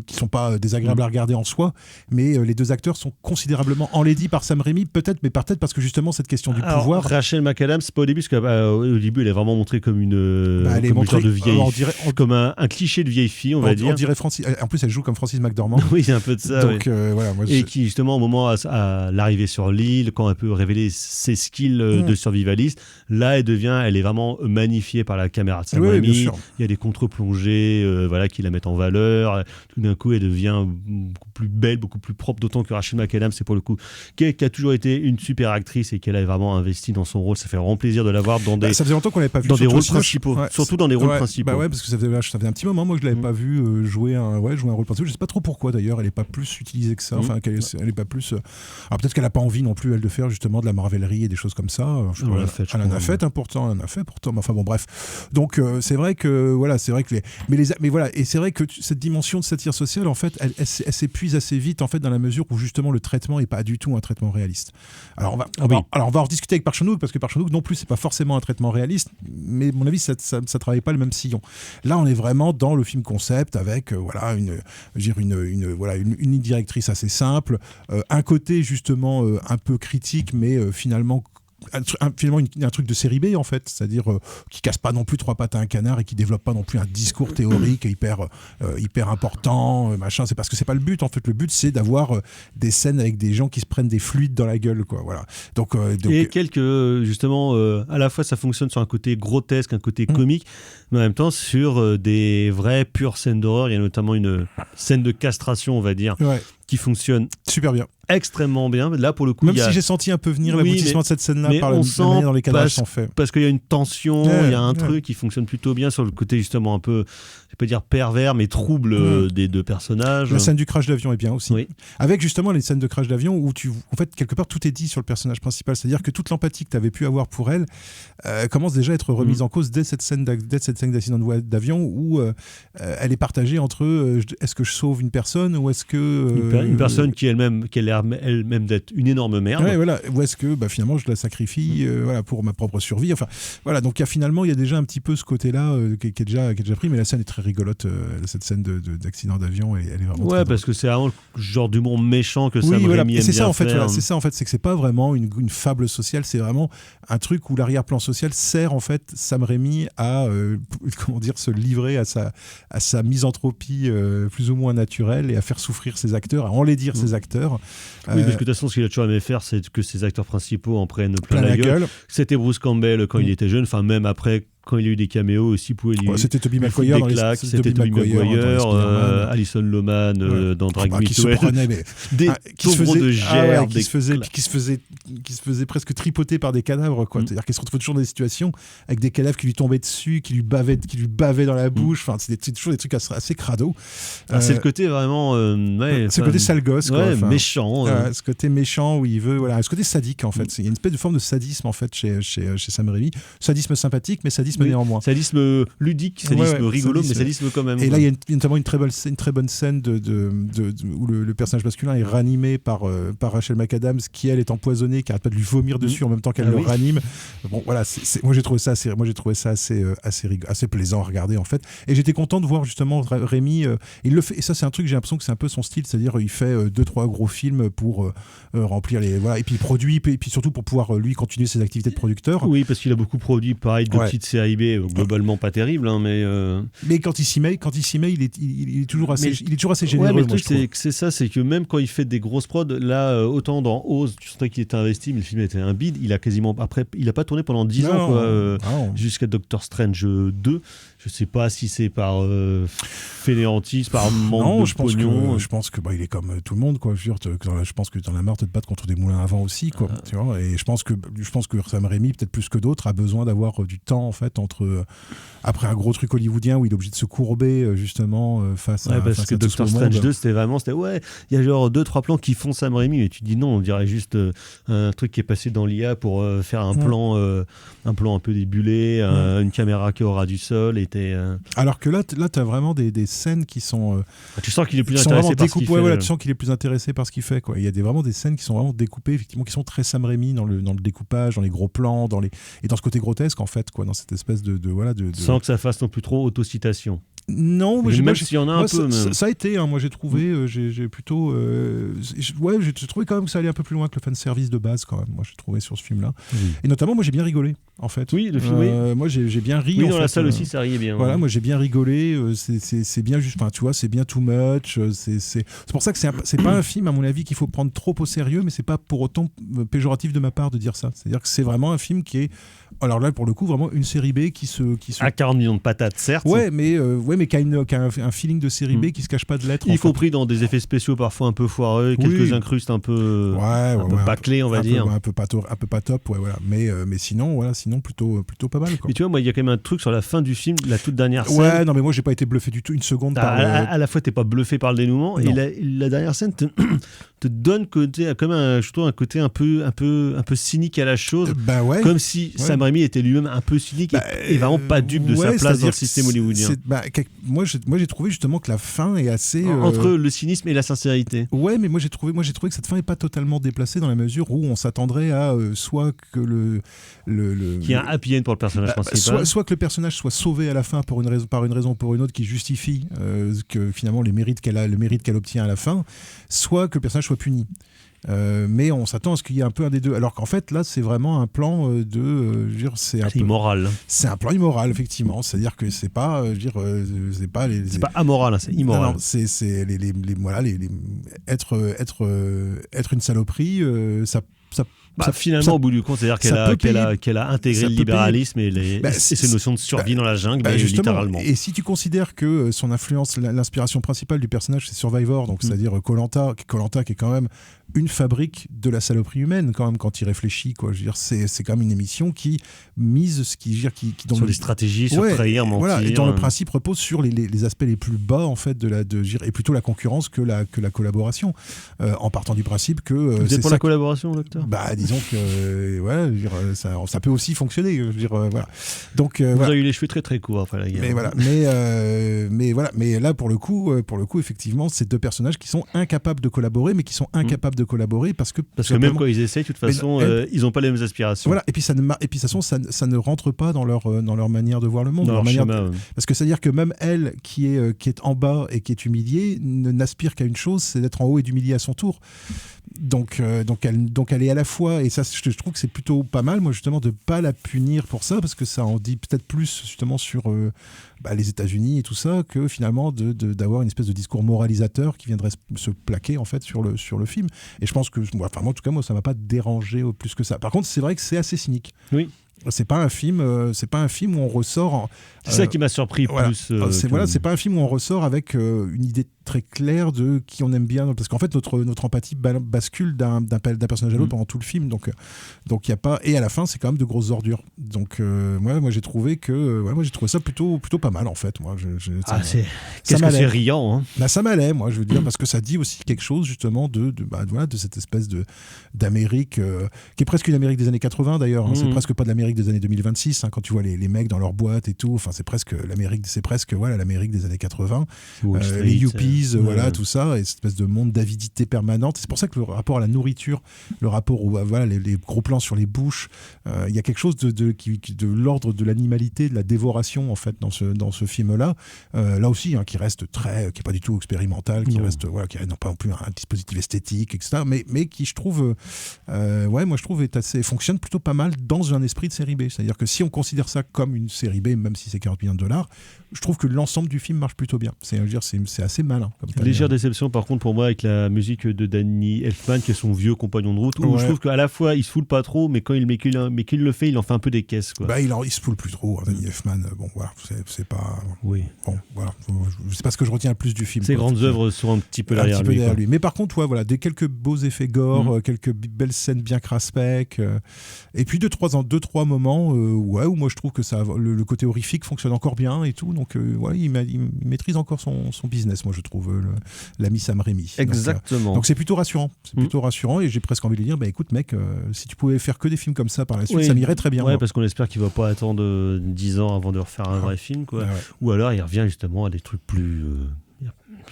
F: qui sont pas désagréables à regarder en soi, mais les deux acteurs sont considérablement enlaidis par Sam Raimi, peut-être parce que justement cette question du pouvoir.
E: Rachel McAdams, c'est pas au début, parce qu'au début, elle est vraiment montrée comme une sorte de vieille, comme un cliché de vieille fille, on va dire.
F: On dirait Francis. En plus, elle joue comme Francis McDormand.
E: Oui, c'est un peu de ça.
F: Donc voilà.
E: Et qui justement, au moment à l'arrivée sur l'île, quand elle peut révéler ses skills de survivaliste, là, elle est vraiment magnifiée par la caméra de Sam Raimi. Il y a des contre-plongées, qui la mettent en valeur. Tout d'un coup, elle devient beaucoup plus belle, beaucoup plus propre, d'autant que Rachel McAdams, c'est pour le coup, qui a toujours été une super actrice et qu'elle a vraiment investi dans son rôle. Ça fait vraiment plaisir de la voir dans des.
F: Ça faisait longtemps qu'on l'avait pas vu
E: dans des rôles principaux, surtout dans des rôles principaux.
F: Parce que ça faisait un petit moment, moi, que je l'avais pas vu jouer un rôle principal. Je sais pas trop pourquoi d'ailleurs, elle est pas plus utilisée que ça. Enfin, elle est pas plus. Alors peut-être qu'elle a pas envie non plus, elle, de faire justement de la marvellerie et des choses comme ça. Elle en a fait, pourtant. Mais enfin bon, bref. Donc c'est vrai que et c'est vrai que cette dimension de satire sociale, en fait, elle s'épuise assez vite, en fait, dans la mesure où justement le traitement est pas du tout un traitement réaliste. Alors on va en rediscuter avec Park-chan-wook, parce que Park-chan-wook non plus, c'est pas forcément un traitement réaliste, mais à mon avis, ça travaille pas le même sillon. Là, on est vraiment dans le film concept avec une ligne directrice assez simple, un côté justement un peu critique, mais finalement un truc de série B, en fait, c'est-à-dire qui casse pas non plus trois pattes à un canard et qui développe pas non plus un discours théorique hyper important, machin. C'est parce que c'est pas le but, en fait. Le but, c'est d'avoir des scènes avec des gens qui se prennent des fluides dans la gueule, quoi. Voilà. Donc
E: et justement, à la fois ça fonctionne sur un côté grotesque, un côté comique, mais en même temps sur des vraies pures scènes d'horreur. Il y a notamment une scène de castration, on va dire, qui fonctionne
F: super bien,
E: extrêmement bien. Là, pour le coup,
F: si j'ai senti un peu venir l'aboutissement de cette scène-là par la manière dont les cadrages sont faits,
E: parce qu'il y a une tension, il y a un truc qui fonctionne plutôt bien sur le côté justement un peu, je peux dire pervers, mais trouble des deux personnages.
F: La scène du crash d'avion est bien aussi, avec justement les scènes de crash d'avion où en fait, quelque part, tout est dit sur le personnage principal, c'est-à-dire que toute l'empathie que tu avais pu avoir pour elle commence déjà à être remise en cause dès cette scène d'accident d'avion où elle est partagée entre est-ce que je sauve une personne ou est-ce que
E: une personne qui a l'air elle-même d'être une énorme merde.
F: Ou est-ce que finalement je la sacrifie pour ma propre survie. Enfin, voilà, donc il y a déjà un petit peu ce côté-là qui est déjà pris, mais la scène est très rigolote, cette scène d'accident d'avion, et elle est vraiment très
E: parce que c'est vraiment le genre d'humour méchant que Sam Raimi aime bien faire.
F: C'est ça en fait, c'est que c'est pas vraiment une fable sociale, c'est vraiment un truc où l'arrière-plan social sert en fait Sam Raimi à se livrer à sa misanthropie plus ou moins naturelle et à faire souffrir ses acteurs, à enlaidir ses acteurs.
E: Oui, parce que de toute façon, ce qu'il a toujours aimé faire, c'est que ses acteurs principaux en prennent plein la gueule. C'était Bruce Campbell quand il était jeune, enfin même après, quand il a eu des caméos aussi,
F: c'était Tobey Maguire
E: c'était Tobey Maguire, Alison Lohman dans Drag Me
F: to Hell,
E: des tombereaux de gerbes,
F: qui se faisait presque tripoter par des cadavres, quoi. C'est-à-dire qu'il se retrouvait toujours dans des situations avec des cadavres qui lui tombaient dessus, qui lui bavaient dans la bouche. Enfin, c'est toujours des trucs assez crado.
E: C'est le côté vraiment
F: c'est le côté sale gosse, quoi.
E: Méchant,
F: ce côté méchant où il veut, ce côté sadique, en fait. Il y a une espèce de forme de sadisme, en fait, chez Sam Raimi. Sadisme sympathique, mais sadisme néanmoins.
E: Sadisme ludique, sadisme rigolo, mais sadisme quand même.
F: Et là, il y a notamment une très bonne scène où le personnage masculin est ranimé par Rachel McAdams, qui elle est empoisonnée, qui arrête pas de lui vomir dessus en même temps qu'elle le ranime. Bon, voilà, moi j'ai trouvé ça assez plaisant à regarder, en fait. Et j'étais content de voir justement Raimi. Il le fait, et ça c'est un truc, j'ai l'impression que c'est un peu son style, c'est-à-dire il fait 2-3 gros films pour remplir les et puis il produit, et puis surtout pour pouvoir lui continuer ses activités de producteur.
E: Oui, parce qu'il a beaucoup produit pareil de petites séries B, globalement pas terrible,
F: mais quand il s'y met, il est toujours assez généreux.
E: Mais le truc c'est que même quand il fait des grosses prods, là autant dans Oz, tu sentais qu'il était investi, mais le film était un bide. Il a pas tourné pendant 10 ans jusqu'à Doctor Strange 2. Je sais pas si c'est par fainéantise, par manque de pognon.
F: Je pense que il est comme tout le monde, quoi. Je pense que t'en as marre de te battre contre des moulins à vent aussi, quoi. Tu vois. Et je pense que Sam Raimi, peut-être plus que d'autres, a besoin d'avoir du temps, en fait, fait après un gros truc hollywoodien où il est obligé de se courber justement face à
E: parce que
F: tout ce
E: Doctor
F: monde.
E: Strange 2 c'était ouais, il y a genre 2-3 plans qui font Sam Raimi, mais tu te dis non, on dirait juste un truc qui est passé dans l'IA pour faire un plan un peu débulé, une caméra qui aura du sol
F: alors que là t'as vraiment des scènes qui sont
E: tu sens qu'il est plus
F: qui sont
E: intéressé
F: vraiment
E: par ce qu'il
F: découpées,
E: fait.
F: tu sens qu'il est plus intéressé par ce qu'il fait, quoi. Il y a vraiment des scènes qui sont vraiment découpées, effectivement, qui sont très Sam Raimi dans le découpage, dans les gros plans, et dans ce côté grotesque en fait, quoi, dans cette espèce de
E: sans que ça fasse non plus trop autocitation.
F: Non,
E: même s'il y en a un peu.
F: Ça a été, moi j'ai trouvé, j'ai plutôt, j'ai trouvé quand même que ça allait un peu plus loin que le fan service de base quand même. Moi j'ai trouvé sur ce film-là, et notamment moi j'ai bien rigolé en fait.
E: Oui, le film.
F: Moi j'ai bien ri.
E: Oui,
F: en
E: dans
F: fait,
E: la salle aussi, ça riait bien.
F: Voilà, moi j'ai bien rigolé. C'est bien juste, enfin tu vois, c'est bien too much. C'est pour ça que c'est pas un film à mon avis qu'il faut prendre trop au sérieux, mais c'est pas pour autant péjoratif de ma part de dire ça. C'est-à-dire que c'est vraiment un film qui est, alors là pour le coup vraiment une série B qui se
E: à 40 millions de patates, certes.
F: Ouais, mais qui a un feeling de série B qui se cache pas de l'être.
E: Y compris dans des effets spéciaux parfois un peu foireux, quelques incrustes un peu bâclés, on va dire.
F: Un peu pas top, ouais, voilà. Mais sinon plutôt pas mal, quoi.
E: Mais tu vois, moi, il y a quand même un truc sur la fin du film, la toute dernière scène.
F: Ouais, non, mais moi, j'ai pas été bluffé du tout une seconde
E: à la fois, t'es pas bluffé par le dénouement,
F: non.
E: et la dernière scène te donne je trouve un côté un peu cynique à la chose.
F: Bah ouais.
E: Comme si Sam Raimi était lui-même un peu cynique et vraiment pas dupe de sa place dans le système hollywoodien.
F: Moi, j'ai trouvé justement que la fin est assez
E: entre le cynisme et la sincérité.
F: Ouais, mais moi j'ai trouvé que cette fin est pas totalement déplacée dans la mesure où on s'attendrait à soit que
E: qu'il y a un happy end pour le personnage principal,
F: soit que le personnage soit sauvé à la fin par une raison ou pour une autre qui justifie que finalement le mérite qu'elle obtient à la fin, soit que le personnage soit puni. Mais on s'attend à ce qu'il y ait un peu un des deux, alors qu'en fait là c'est vraiment un plan c'est
E: immoral.
F: C'est un plan immoral, effectivement, c'est-à-dire que c'est pas c'est pas
E: amoral, hein, c'est immoral.
F: Non, c'est être une saloperie, ça
E: finalement, au bout du compte, c'est-à-dire qu'elle a intégré le libéralisme et ces notions de survie dans la jungle, littéralement.
F: Et si tu considères que son influence, l'inspiration principale du personnage, c'est Survivor, donc c'est-à-dire Koh-Lanta qui est quand même une fabrique de la saloperie humaine, quand même, quand il réfléchit, quoi. Je veux dire, c'est quand même une émission qui mise
E: sur les stratégies, sur trahir, mentir.
F: Voilà, et dont le principe repose sur les aspects les plus bas, en fait, et plutôt la concurrence que la collaboration, en partant du principe que
E: vous êtes pour la collaboration, docteur?
F: Disons que ça peut aussi fonctionner, je veux dire, voilà. Donc
E: vous avez eu les cheveux très très courts après la guerre.
F: Mais là pour le coup effectivement, c'est deux personnages qui sont incapables de collaborer, mais qui sont incapables de collaborer parce que
E: même quand ils essayent, de toute façon, ils n'ont pas les mêmes aspirations.
F: Voilà, et puis de toute façon, ça ne rentre pas dans leur manière de voir le monde, parce que c'est-à-dire que même elle qui est en bas et qui est humiliée n'aspire qu'à une chose, c'est d'être en haut et d'humilier à son tour. Donc elle est à la fois, et ça je trouve que c'est plutôt pas mal, moi, justement, de pas la punir pour ça, parce que ça en dit peut-être plus justement sur les États-Unis et tout ça, que finalement d'avoir une espèce de discours moralisateur qui viendrait se plaquer en fait sur le film. Et je pense que moi en tout cas ça m'a pas dérangé plus que ça. Par contre, c'est vrai que c'est assez cynique.
E: Oui.
F: C'est pas un film où on ressort.
E: C'est ça qui m'a surpris plus.
F: C'est pas un film où on ressort avec une idée très claire de qui on aime bien, parce qu'en fait notre empathie bascule d'un personnage à l'autre pendant tout le film. Donc il y a pas, et à la fin c'est quand même de grosses ordures. Donc moi j'ai trouvé ça plutôt pas mal en fait. Moi
E: qu'est-ce que c'est riant, hein.
F: Ça m'allait, moi, je veux dire, parce que ça dit aussi quelque chose justement de cette espèce d'Amérique qui est presque une Amérique des années 80 d'ailleurs, hein. C'est presque pas de l'Amérique des années 2026, hein, quand tu vois les mecs dans leur boîte et tout, enfin c'est presque l'Amérique des années 80, les yuppies, tout ça, et cette espèce de monde d'avidité permanente. C'est pour ça que le rapport à la nourriture, le rapport les gros plans sur les bouches, il y a quelque chose de l'ordre de l'animalité, de la dévoration en fait dans ce film-là, là aussi, hein, qui reste qui est pas du tout expérimental, qui reste qui n'a pas non plus un dispositif esthétique, etc. Mais qui, je trouve, moi je trouve fonctionne plutôt pas mal dans un esprit de série B. C'est-à-dire que si on considère ça comme une série B, même si c'est 40 millions de dollars, je trouve que l'ensemble du film marche plutôt bien. C'est assez malin.
E: Légère déception par contre pour moi avec la musique de Danny Elfman, qui est son vieux compagnon de route, où je trouve qu'à la fois il se foule pas trop, mais quand qu'il le fait, il en fait un peu des caisses, quoi.
F: Il se foule plus trop, Danny Elfman. Bon voilà, c'est pas.
E: Oui.
F: Bon, voilà. C'est pas ce que je retiens le plus du film.
E: Ces grandes œuvres sont un petit peu derrière lui.
F: Mais par contre, voilà, quelques beaux effets gore, quelques belles scènes bien craspec, et puis deux, trois moments où moi je trouve que ça, le côté horrifique fonctionne encore bien et tout. Donc, il maîtrise encore son business, moi je trouve, l'ami Sam Raimi.
E: Exactement.
F: Donc c'est plutôt rassurant. Et j'ai presque envie de lui dire, écoute mec, si tu pouvais faire que des films comme ça par la suite, ça m'irait très bien.
E: Ouais, parce qu'on espère qu'il va pas attendre 10 ans avant de refaire un vrai film, quoi. Ouais. Ou alors il revient justement à des trucs plus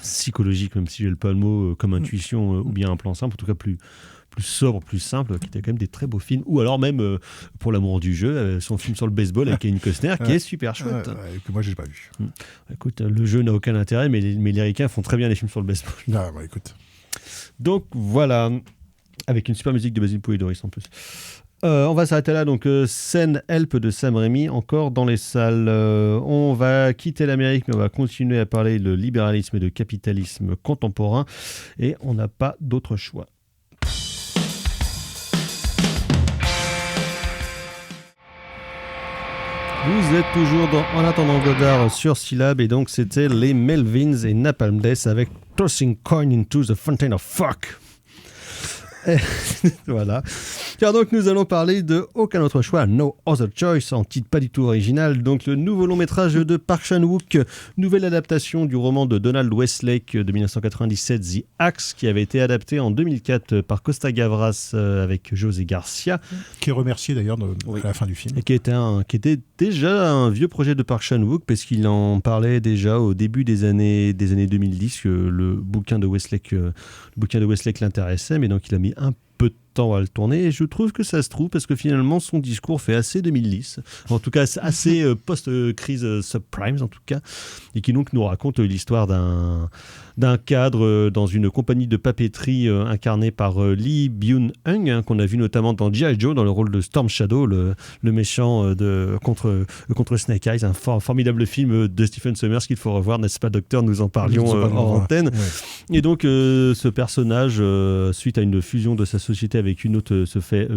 E: psychologiques, même si j'ai pas le mot, comme Intuition ou bien Un plan simple, en tout cas plus sobre, plus simple, qui était quand même des très beaux films. Ou alors même Pour l'amour du jeu, son film sur le baseball avec Kevin Costner, qui est super chouette.
F: Que moi j'ai pas vu.
E: Écoute, le jeu n'a aucun intérêt, mais les Ricains font très bien les films sur le baseball.
F: Écoute.
E: Donc voilà, avec une super musique de Basil Pouet-Doris en plus. On va s'arrêter là, donc scène Help de Sam Raimi, encore dans les salles. On va quitter l'Amérique, mais on va continuer à parler de libéralisme et de capitalisme contemporain, et on n'a pas d'autre choix. Vous êtes toujours dans En attendant Godard sur Syllab, et donc c'était les Melvins et Napalm Death avec Tossing Coin into the Fountain of Fuck. Voilà. Car donc nous allons parler de Aucun autre choix, No Other Choice, en titre pas du tout original, donc le nouveau long métrage de Park Chan-wook, nouvelle adaptation du roman de Donald Westlake de 1997, The Axe, qui avait été adapté en 2004 par Costa Gavras avec José Garcia,
F: qui est remercié d'ailleurs à la fin du film,
E: et qui était déjà un vieux projet de Park Chan-wook, parce qu'il en parlait déjà au début des années 2010, que le bouquin de Westlake l'intéressait, mais donc il a mis un peu de temps à le tourner, et je trouve que ça se trouve, parce que finalement son discours fait assez 2010, en tout cas assez post-crise subprime en tout cas, et qui donc nous raconte l'histoire d'un cadre dans une compagnie de papeterie incarné par Lee Byung-hun, qu'on a vu notamment dans G.I. Joe dans le rôle de Storm Shadow, le méchant contre Snake Eyes, un formidable film de Stephen Sommers qu'il faut revoir, n'est-ce pas docteur, nous en parlions en antenne. Ouais. Et donc ce personnage, suite à une fusion de sa société avec une autre, se fait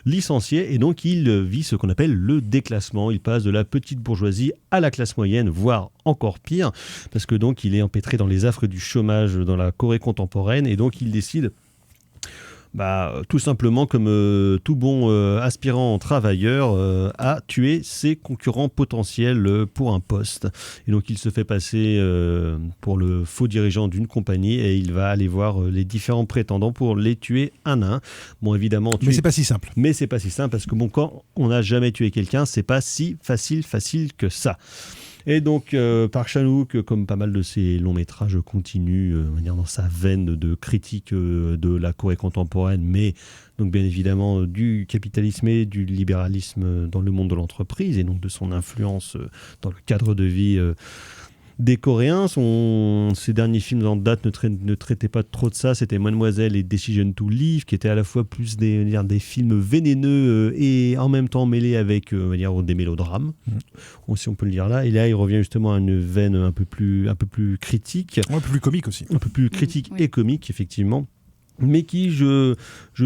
E: licencier, et donc il vit ce qu'on appelle le déclassement. Il passe de la petite bourgeoisie à la classe moyenne, voire encore pire, parce que donc il est empêtré dans les affres du chômage dans la Corée contemporaine, et donc il décide tout simplement, comme tout bon aspirant travailleur, à tuer ses concurrents potentiels pour un poste. Et donc il se fait passer pour le faux dirigeant d'une compagnie, et il va aller voir les différents prétendants pour les tuer un à un. Bon, évidemment,
F: mais c'est pas si simple.
E: Parce que quand on n'a jamais tué quelqu'un, c'est pas si facile que ça. Et donc, Park Chan-wook, comme pas mal de ses longs métrages, continue dans sa veine de critique de la Corée contemporaine, mais donc bien évidemment du capitalisme et du libéralisme dans le monde de l'entreprise, et donc de son influence dans le cadre de vie des Coréens. Ses derniers films en date ne traitaient pas trop de ça. C'était Mademoiselle et Decision to Live, qui étaient à la fois plus des films vénéneux et en même temps mêlés avec des mélodrames, si on peut le dire là. Et là, il revient justement à une veine un peu plus critique.
F: Un peu plus comique aussi.
E: Un peu plus critique et comique, effectivement. Mais qui, je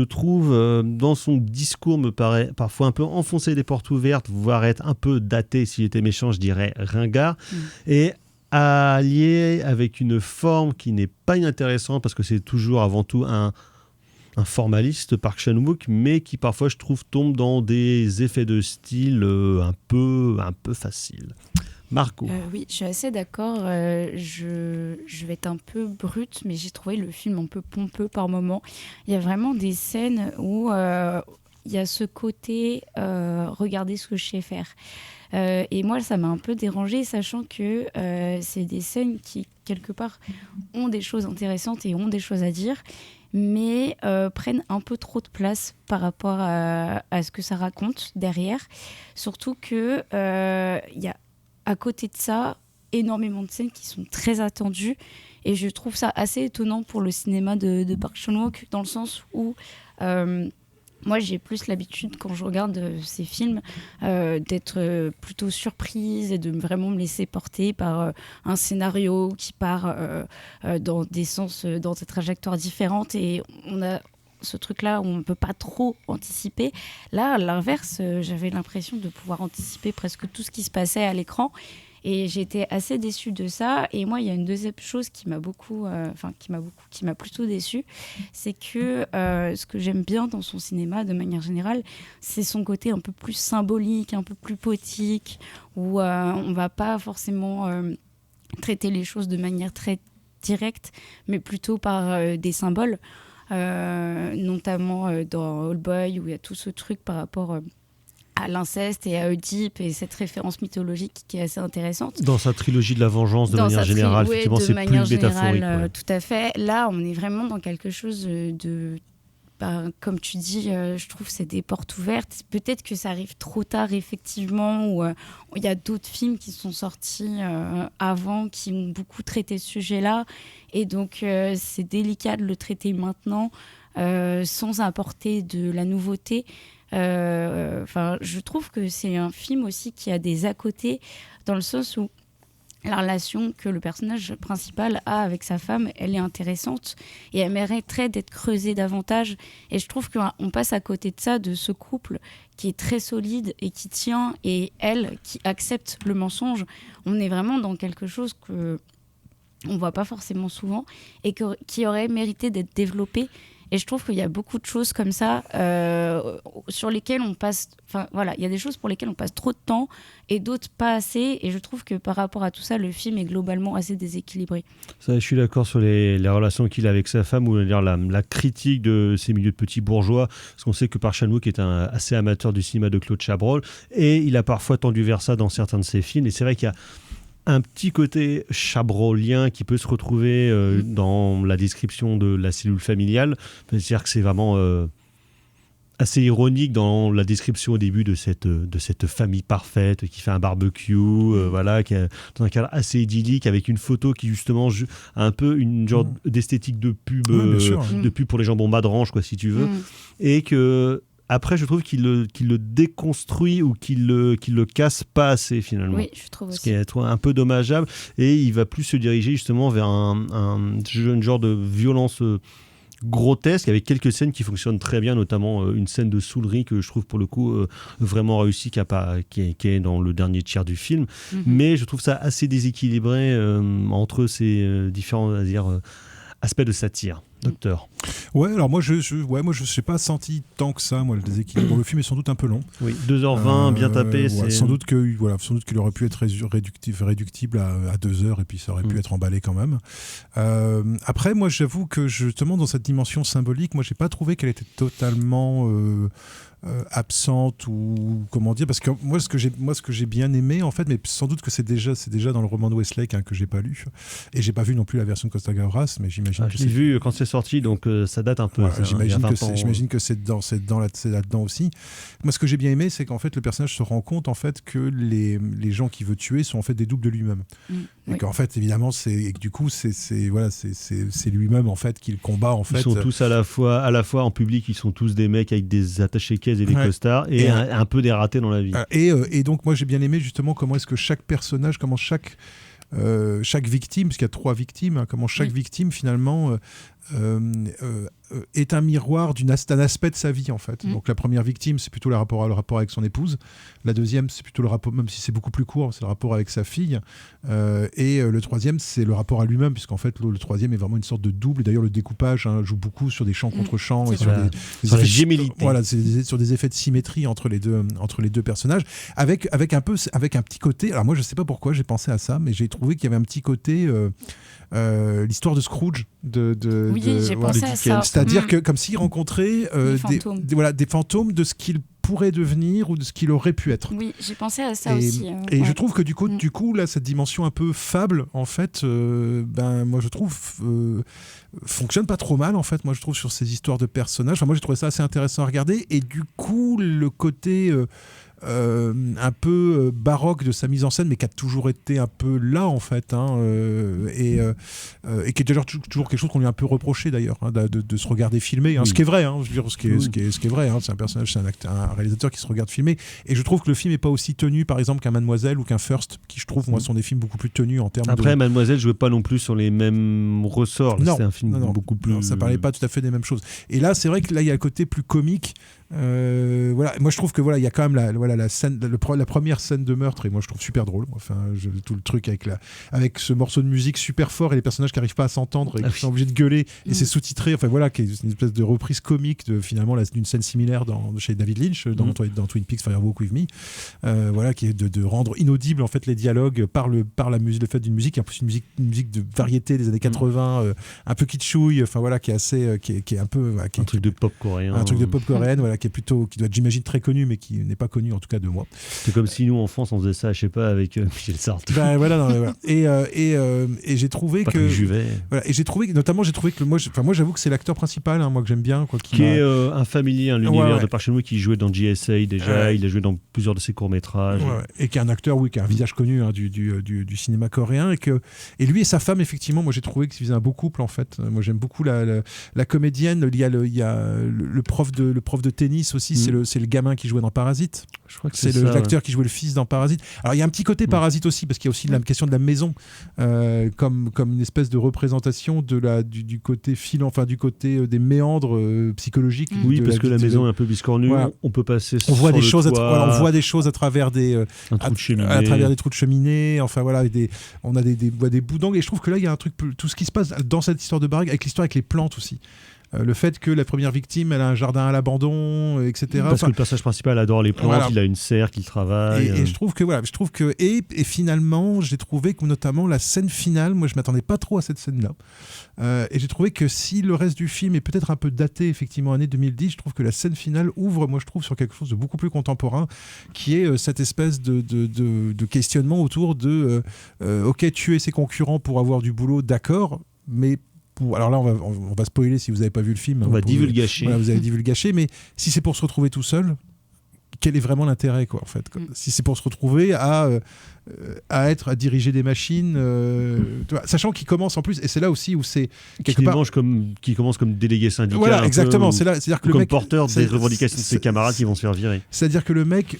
E: trouve, dans son discours, me paraît parfois un peu enfoncer des portes ouvertes, voire être un peu daté. Si j'étais méchant, je dirais ringard. Et allié avec une forme qui n'est pas inintéressante, parce que c'est toujours avant tout un formaliste, Park Chan-wook, mais qui parfois, je trouve, tombe dans des effets de style un peu faciles. Marco.
A: Oui, je suis assez d'accord. Je vais être un peu brute, mais j'ai trouvé le film un peu pompeux par moments. Il y a vraiment des scènes où il y a ce côté regardez ce que je sais faire. Et moi, ça m'a un peu dérangée, sachant que c'est des scènes qui, quelque part, ont des choses intéressantes et ont des choses à dire, mais prennent un peu trop de place par rapport à ce que ça raconte derrière. Surtout qu'il y a, à côté de ça, énormément de scènes qui sont très attendues. Et je trouve ça assez étonnant pour le cinéma de Park Chan-wook, dans le sens où... moi, j'ai plus l'habitude, quand je regarde ces films, d'être plutôt surprise et de vraiment me laisser porter par un scénario qui part dans des sens, dans des trajectoires différentes. Et on a ce truc-là où on ne peut pas trop anticiper. Là, à l'inverse, j'avais l'impression de pouvoir anticiper presque tout ce qui se passait à l'écran. Et j'étais assez déçue de ça. Et moi, il y a une deuxième chose qui m'a plutôt déçue, c'est que ce que j'aime bien dans son cinéma, de manière générale, c'est son côté un peu plus symbolique, un peu plus poétique, où on va pas forcément traiter les choses de manière très directe, mais plutôt par des symboles, notamment dans Old Boy, où il y a tout ce truc par rapport à l'inceste et à Oedipe et cette référence mythologique qui est assez intéressante.
E: Dans sa trilogie de la vengeance, de manière générale, effectivement, c'est plus métaphorique.
A: Tout à fait. Là, on est vraiment dans quelque chose de... comme tu dis, je trouve que c'est des portes ouvertes. Peut-être que ça arrive trop tard, effectivement, où il y a d'autres films qui sont sortis avant, qui ont beaucoup traité ce sujet-là. Et donc, c'est délicat de le traiter maintenant, sans apporter de la nouveauté. Je trouve que c'est un film aussi qui a des à-côtés, dans le sens où la relation que le personnage principal a avec sa femme, elle est intéressante et elle mériterait d'être creusée davantage. Et je trouve qu'on passe à côté de ça, de ce couple qui est très solide et qui tient, et elle qui accepte le mensonge. On est vraiment dans quelque chose que on voit pas forcément souvent et qui aurait mérité d'être développé. Et je trouve qu'il y a beaucoup de choses comme ça sur lesquelles on passe... Enfin, voilà, il y a des choses pour lesquelles on passe trop de temps et d'autres pas assez. Et je trouve que par rapport à tout ça, le film est globalement assez déséquilibré.
E: Ça, je suis d'accord sur les relations qu'il a avec sa femme, ou dire la critique de ces milieux de petits bourgeois. Parce qu'on sait que Park Chan-wook est assez amateur du cinéma de Claude Chabrol. Et il a parfois tendu vers ça dans certains de ses films. Et c'est vrai qu'il y a un petit côté chabrolien qui peut se retrouver dans la description de la cellule familiale. C'est-à-dire que c'est vraiment assez ironique dans la description au début de cette famille parfaite qui fait un barbecue, voilà, qui est dans un cadre assez idyllique, avec une photo qui justement a un peu une genre d'esthétique de pub, de pub pour les jambons Madrange, quoi, si tu veux. Et que... Après, je trouve qu'il le déconstruit ou qu'il le casse pas assez, finalement.
A: Oui, je trouve aussi.
E: Ce qui est un peu dommageable. Et il va plus se diriger justement vers un genre de violence grotesque, avec quelques scènes qui fonctionnent très bien, notamment une scène de soulerie que je trouve pour le coup vraiment réussie, qui est dans le dernier tiers du film. Mais je trouve ça assez déséquilibré entre ces différents aspects de satire. Docteur.
F: Ouais, alors moi je sais pas senti tant que ça, moi, le déséquilibre. Le film est sans doute un peu long.
E: Oui, 2h20, bien tapé.
F: Ouais, sans doute qu'il aurait pu être réductible à 2 heures, et puis ça aurait pu être emballé quand même. Après, moi j'avoue que justement dans cette dimension symbolique, moi j'ai pas trouvé qu'elle était totalement absente, ou comment dire, parce que moi ce que j'ai bien aimé en fait, mais sans doute que c'est déjà dans le roman de Westlake que j'ai pas lu, et j'ai pas vu non plus la version de Costa Gavras, mais j'imagine que
E: je l'ai vu quand c'est sorti, donc ça date un peu.
F: Voilà, j'imagine que c'est là-dedans aussi. Moi ce que j'ai bien aimé, c'est qu'en fait le personnage se rend compte en fait que les gens qu'il veut tuer sont en fait des doubles de lui-même, et qu'en fait évidemment c'est lui-même en fait qu'il combat en fait.
E: Ils sont tous à la fois en public, ils sont tous des mecs avec des attachés-caisses et des costards, et un peu des ratés dans la vie.
F: Et donc moi j'ai bien aimé justement comment est-ce que chaque personnage, comment chaque victime, parce qu'il y a 3 victimes, comment chaque victime finalement est un miroir d'un aspect de sa vie en fait. Donc la première victime, c'est plutôt le rapport avec son épouse. La deuxième, c'est plutôt le rapport, même si c'est beaucoup plus court, c'est le rapport avec sa fille. Et le troisième, c'est le rapport à lui-même, puisqu'en fait le troisième est vraiment une sorte de double. Et d'ailleurs le découpage joue beaucoup sur des champs contre champs et sur
E: la gémellité.
F: Voilà, sur des effets de symétrie entre les deux personnages, avec un petit côté. Alors moi je sais pas pourquoi j'ai pensé à ça, mais j'ai trouvé qu'il y avait un petit côté l'histoire de Scrooge
A: oui, j'ai pensé à ça.
F: C'est-à-dire que comme s'il rencontrait des fantômes de ce qu'il pourrait devenir ou de ce qu'il aurait pu être.
A: Oui, j'ai pensé à ça aussi.
F: Et je trouve que du coup là, cette dimension un peu fable en fait, moi je trouve fonctionne pas trop mal en fait. Moi je trouve sur ces histoires de personnages. Moi j'ai trouvé ça assez intéressant à regarder, et du coup le côté un peu baroque de sa mise en scène, mais qui a toujours été un peu là en fait, et qui est d'ailleurs toujours quelque chose qu'on lui a un peu reproché d'ailleurs, de se regarder filmer, ce qui est vrai, je veux dire, ce qui est vrai, c'est un personnage, c'est un réalisateur qui se regarde filmer, et je trouve que le film est pas aussi tenu par exemple qu'un Mademoiselle ou qu'un First, qui je trouve moi sont des films beaucoup plus tenus en termes
E: Mademoiselle jouait pas non plus sur les mêmes ressorts, c'était un film beaucoup plus...
F: Non, ça parlait pas tout à fait des mêmes choses, et là c'est vrai que là il y a le côté plus comique, Voilà, moi je trouve que voilà, il y a quand même la scène, la première scène de meurtre, et moi je trouve super drôle. Enfin, tout le truc avec ce morceau de musique super fort et les personnages qui n'arrivent pas à s'entendre et qui sont obligés de gueuler et c'est sous-titré. Enfin voilà, qui est une espèce de reprise comique de finalement d'une scène similaire chez David Lynch dans Twin Peaks Firewalk With Me. Voilà, qui est de rendre inaudible en fait les dialogues par la musique, le fait d'une musique, en plus une musique de variété des années 80, un peu kitschouille. Enfin voilà, qui est assez, qui est un peu
E: un truc de pop coréen.
F: Un truc de pop coréenne, voilà, qui doit être, j'imagine, très connu, mais qui n'est pas connu, en tout cas de moi.
E: C'est comme si nous, en France, on faisait ça, je sais pas, avec Michel Sardou.
F: Ben, voilà, non, voilà. Et j'ai trouvé
E: que
F: voilà, et j'ai trouvé que moi j'avoue que c'est l'acteur principal, hein, moi que j'aime bien, quoi,
E: qui est un familier, l'univers de par chez nous, qui jouait dans GSA déjà, il a joué dans plusieurs de ses courts-métrages.
F: Et qui est un acteur, qui a un visage connu, hein, du cinéma coréen, et lui et sa femme, effectivement, moi j'ai trouvé qu'ils faisaient un beau couple, en fait. Moi j'aime beaucoup la comédienne. Il y a le prof de tennis aussi, c'est le gamin qui jouait dans Parasite.
E: Je crois que
F: c'est l'acteur qui jouait le fils dans Parasite. Alors il y a un petit côté Parasite aussi, parce qu'il y a aussi la question de la maison, comme une espèce de représentation du côté filant, enfin du côté des méandres psychologiques.
E: Oui, parce que la maison est un peu biscornue. Voilà. On peut passer.
F: On voit des choses. On voit des choses à travers
E: à
F: travers des trous de cheminée. Enfin voilà, on a des bouts d'angle. Et je trouve que là il y a un truc, tout ce qui se passe dans cette histoire de baraque, avec l'histoire avec les plantes aussi. Le fait que la première victime, elle a un jardin à l'abandon, etc.
E: Parce que le personnage principal adore les plantes, il a une serre qu'il travaille.
F: Et je trouve que et finalement, j'ai trouvé que notamment la scène finale, moi je m'attendais pas trop à cette scène-là. Et j'ai trouvé que si le reste du film est peut-être un peu daté, effectivement, année 2010, je trouve que la scène finale ouvre, moi je trouve, sur quelque chose de beaucoup plus contemporain, qui est cette espèce de questionnement autour de ok, tuer ses concurrents pour avoir du boulot, d'accord, mais alors là, on va spoiler si vous n'avez pas vu le film.
E: On va divulgacher.
F: Voilà, vous avez divulgaché, mais si c'est pour se retrouver tout seul, quel est vraiment l'intérêt, quoi, en fait, quoi. Si c'est pour se retrouver à diriger des machines, sachant qu'il commence en plus, et c'est là aussi où c'est quelque part
E: qui commence comme délégué syndical.
F: Voilà, exactement. C'est-à-dire que
E: comme porteur des revendications de ses camarades qui vont se faire virer.
F: C'est-à-dire que le mec,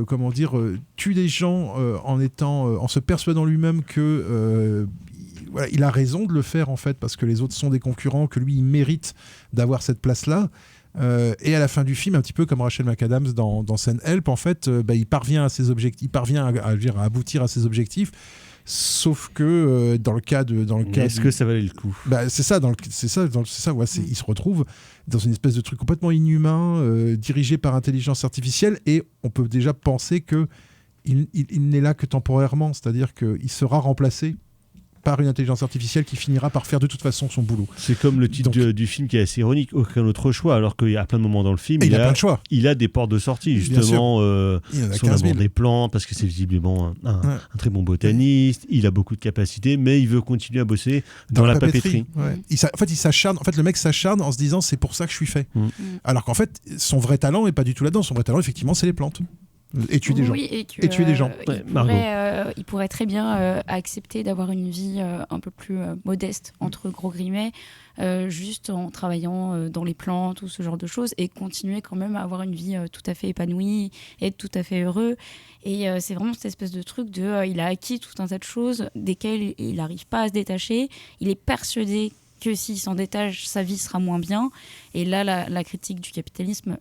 F: comment dire, tue des gens en se persuadant lui-même que voilà, il a raison de le faire, en fait, parce que les autres sont des concurrents, que lui il mérite d'avoir cette place-là. Et à la fin du film, un petit peu comme Rachel McAdams dans Send Help, en fait, il parvient à ses objectifs, il parvient à aboutir à ses objectifs. Sauf que dans le cas
E: est-ce que ça valait le coup?
F: C'est ça, ouais, il se retrouve dans une espèce de truc complètement inhumain, dirigé par intelligence artificielle, et on peut déjà penser que il n'est là que temporairement, c'est-à-dire qu'il sera remplacé par une intelligence artificielle qui finira par faire de toute façon son boulot.
E: C'est comme le titre du film qui est assez ironique, aucun autre choix, alors qu'il y a plein de moments dans le film,
F: il a plein de choix.
E: Il a des portes de sortie, justement,
F: sur l'abord
E: des plantes, parce que c'est visiblement un très bon botaniste, il a beaucoup de capacités, mais il veut continuer à bosser dans la papeterie.
F: Ouais. Il s'acharne, en fait, le mec s'acharne en se disant c'est pour ça que je suis fait. Alors qu'en fait, son vrai talent n'est pas du tout là-dedans. Son vrai talent, effectivement, c'est les plantes. Et tuer des gens.
A: Et
F: tuer des gens.
A: Il pourrait très bien accepter d'avoir une vie un peu plus modeste, entre gros guillemets, juste en travaillant dans les plantes ou ce genre de choses, et continuer quand même à avoir une vie tout à fait épanouie et être tout à fait heureux. Et c'est vraiment cette espèce de truc il a acquis tout un tas de choses desquelles il n'arrive pas à se détacher. Il est persuadé que s'il s'en détache, sa vie sera moins bien. Et là, la critique du capitalisme,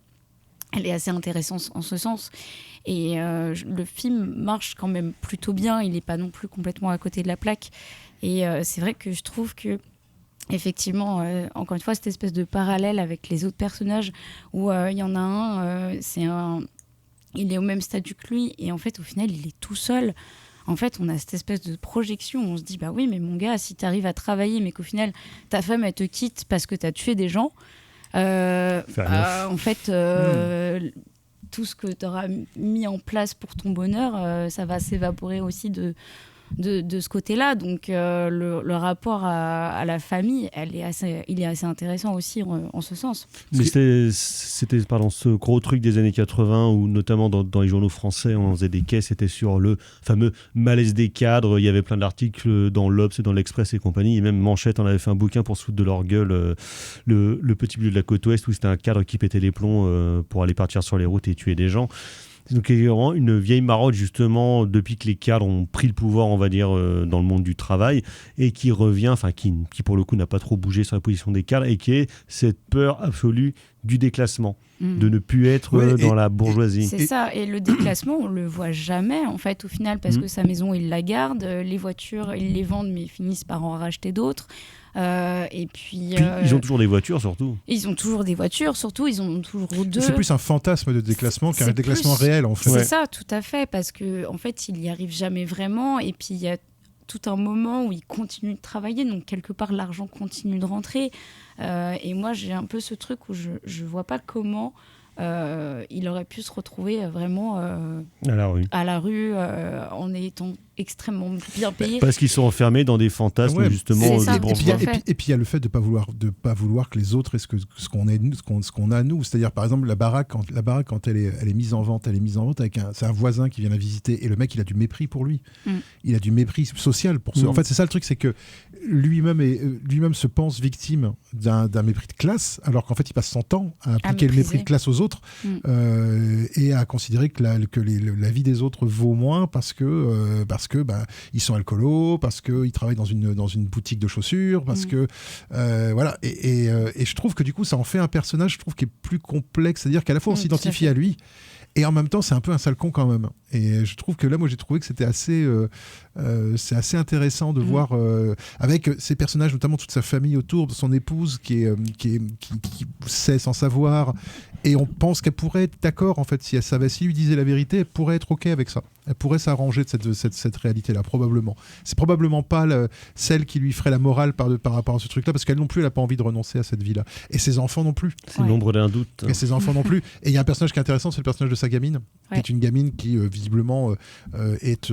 A: elle est assez intéressante en ce sens. Et le film marche quand même plutôt bien. Il n'est pas non plus complètement à côté de la plaque. Et c'est vrai que je trouve que, effectivement, encore une fois, cette espèce de parallèle avec les autres personnages, où il y en a un, il est au même statut que lui, et en fait, au final, il est tout seul. En fait, on a cette espèce de projection où on se dit, bah oui, mais mon gars, si tu arrives à travailler, mais qu'au final, ta femme, elle te quitte parce que tu as tué des gens, en fait, tout ce que tu auras mis en place pour ton bonheur, ça va s'évaporer aussi de ce côté-là. Donc le rapport à la famille, il est assez intéressant aussi en ce sens.
E: Mais c'était ce gros truc des années 80 où notamment dans les journaux français on faisait des caisses, c'était sur le fameux malaise des cadres. Il y avait plein d'articles dans l'Obs et dans l'Express et compagnie, et même Manchette en avait fait un bouquin pour se foutre de leur gueule, le petit milieu de la côte ouest, où c'était un cadre qui pétait les plombs pour aller partir sur les routes et tuer des gens. Donc il y a vraiment une vieille marotte justement depuis que les cadres ont pris le pouvoir, on va dire, dans le monde du travail, et qui revient, enfin qui pour le coup n'a pas trop bougé sur la position des cadres, et qui est cette peur absolue du déclassement, de ne plus être dans la bourgeoisie.
A: C'est ça, et le déclassement, on le voit jamais en fait au final, parce que sa maison, il la garde, les voitures, ils les vendent, mais ils finissent par en racheter d'autres. Et puis
E: ils ont toujours des voitures, surtout.
A: Ils ont toujours des voitures, surtout, ils ont toujours deux.
F: C'est plus un fantasme de déclassement qu'un déclassement réel, en fait.
A: C'est ça, tout à fait, parce que en fait, il n'y arrive jamais vraiment, et puis il y a tout un moment où il continue de travailler, donc quelque part l'argent continue de rentrer. Et moi, j'ai un peu ce truc où je vois pas comment il aurait pu se retrouver vraiment à la rue en étant extrêmement bien payé.
E: Parce qu'ils sont enfermés dans des fantasmes justement des bourgeois.
F: Et puis il y a le fait de pas vouloir que les autres aient ce qu'on a nous. C'est-à-dire par exemple la baraque quand elle est mise en vente, avec c'est un voisin qui vient la visiter, et le mec il a du mépris pour lui. Il a du mépris social pour En fait c'est ça le truc, c'est que lui-même se pense victime d'un mépris de classe, alors qu'en fait il passe son temps à appliquer le mépris de classe aux autres et à considérer que la vie des autres vaut moins parce que ils sont alcoolos, parce qu'ils travaillent dans une boutique de chaussures, parce que voilà, et je trouve que du coup ça en fait un personnage, je trouve, qui est plus complexe, c'est-à-dire qu'à la fois on s'identifie à lui, et en même temps c'est un peu un sale con quand même. Et je trouve que là, moi j'ai trouvé que c'était c'est assez intéressant de voir avec ces personnages, notamment toute sa famille autour de son épouse qui sait sans savoir, et on pense qu'elle pourrait être d'accord en fait, si elle savait, s'il lui disait la vérité, elle pourrait être ok avec ça, elle pourrait s'arranger de cette réalité-là, probablement. C'est probablement pas celle qui lui ferait la morale par rapport à ce truc-là, parce qu'elle non plus, elle n'a pas envie de renoncer à cette vie-là, et ses enfants non plus.
E: C'est l'ombre d'un doute.
F: Et ses enfants non plus. Et il y a un personnage qui est intéressant, c'est le personnage de sa gamine, qui est une gamine qui visiblement est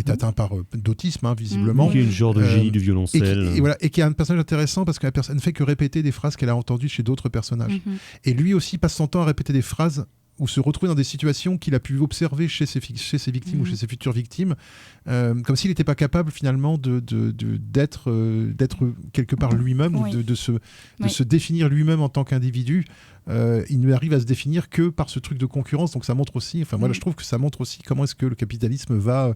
F: atteint par d'autisme, visiblement.
E: Qui est une genre de génie du violoncelle.
F: Et qui est un personnage intéressant parce qu'elle ne fait que répéter des phrases qu'elle a entendues chez d'autres personnages. Et lui aussi passe son temps à répéter des phrases ou se retrouver dans des situations qu'il a pu observer chez ses victimes ou chez ses futures victimes, comme s'il n'était pas capable finalement d'être quelque part lui-même, ou de se définir lui-même en tant qu'individu. Il ne arrive à se définir que par ce truc de concurrence. Donc ça montre aussi, je trouve que ça montre aussi comment est-ce que le capitalisme va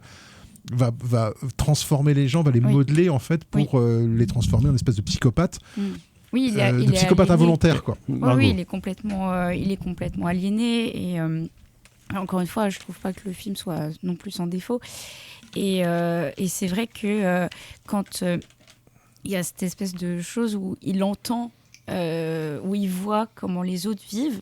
F: transformer les gens, va les modeler en fait pour les transformer en espèce de psychopathes.
A: Oui, il
F: de psychopathe involontaire, quoi.
A: Oui, il est complètement aliéné, et encore une fois, je trouve pas que le film soit non plus sans défaut. Et c'est vrai que quand il y a cette espèce de chose où il entend, où il voit comment les autres vivent,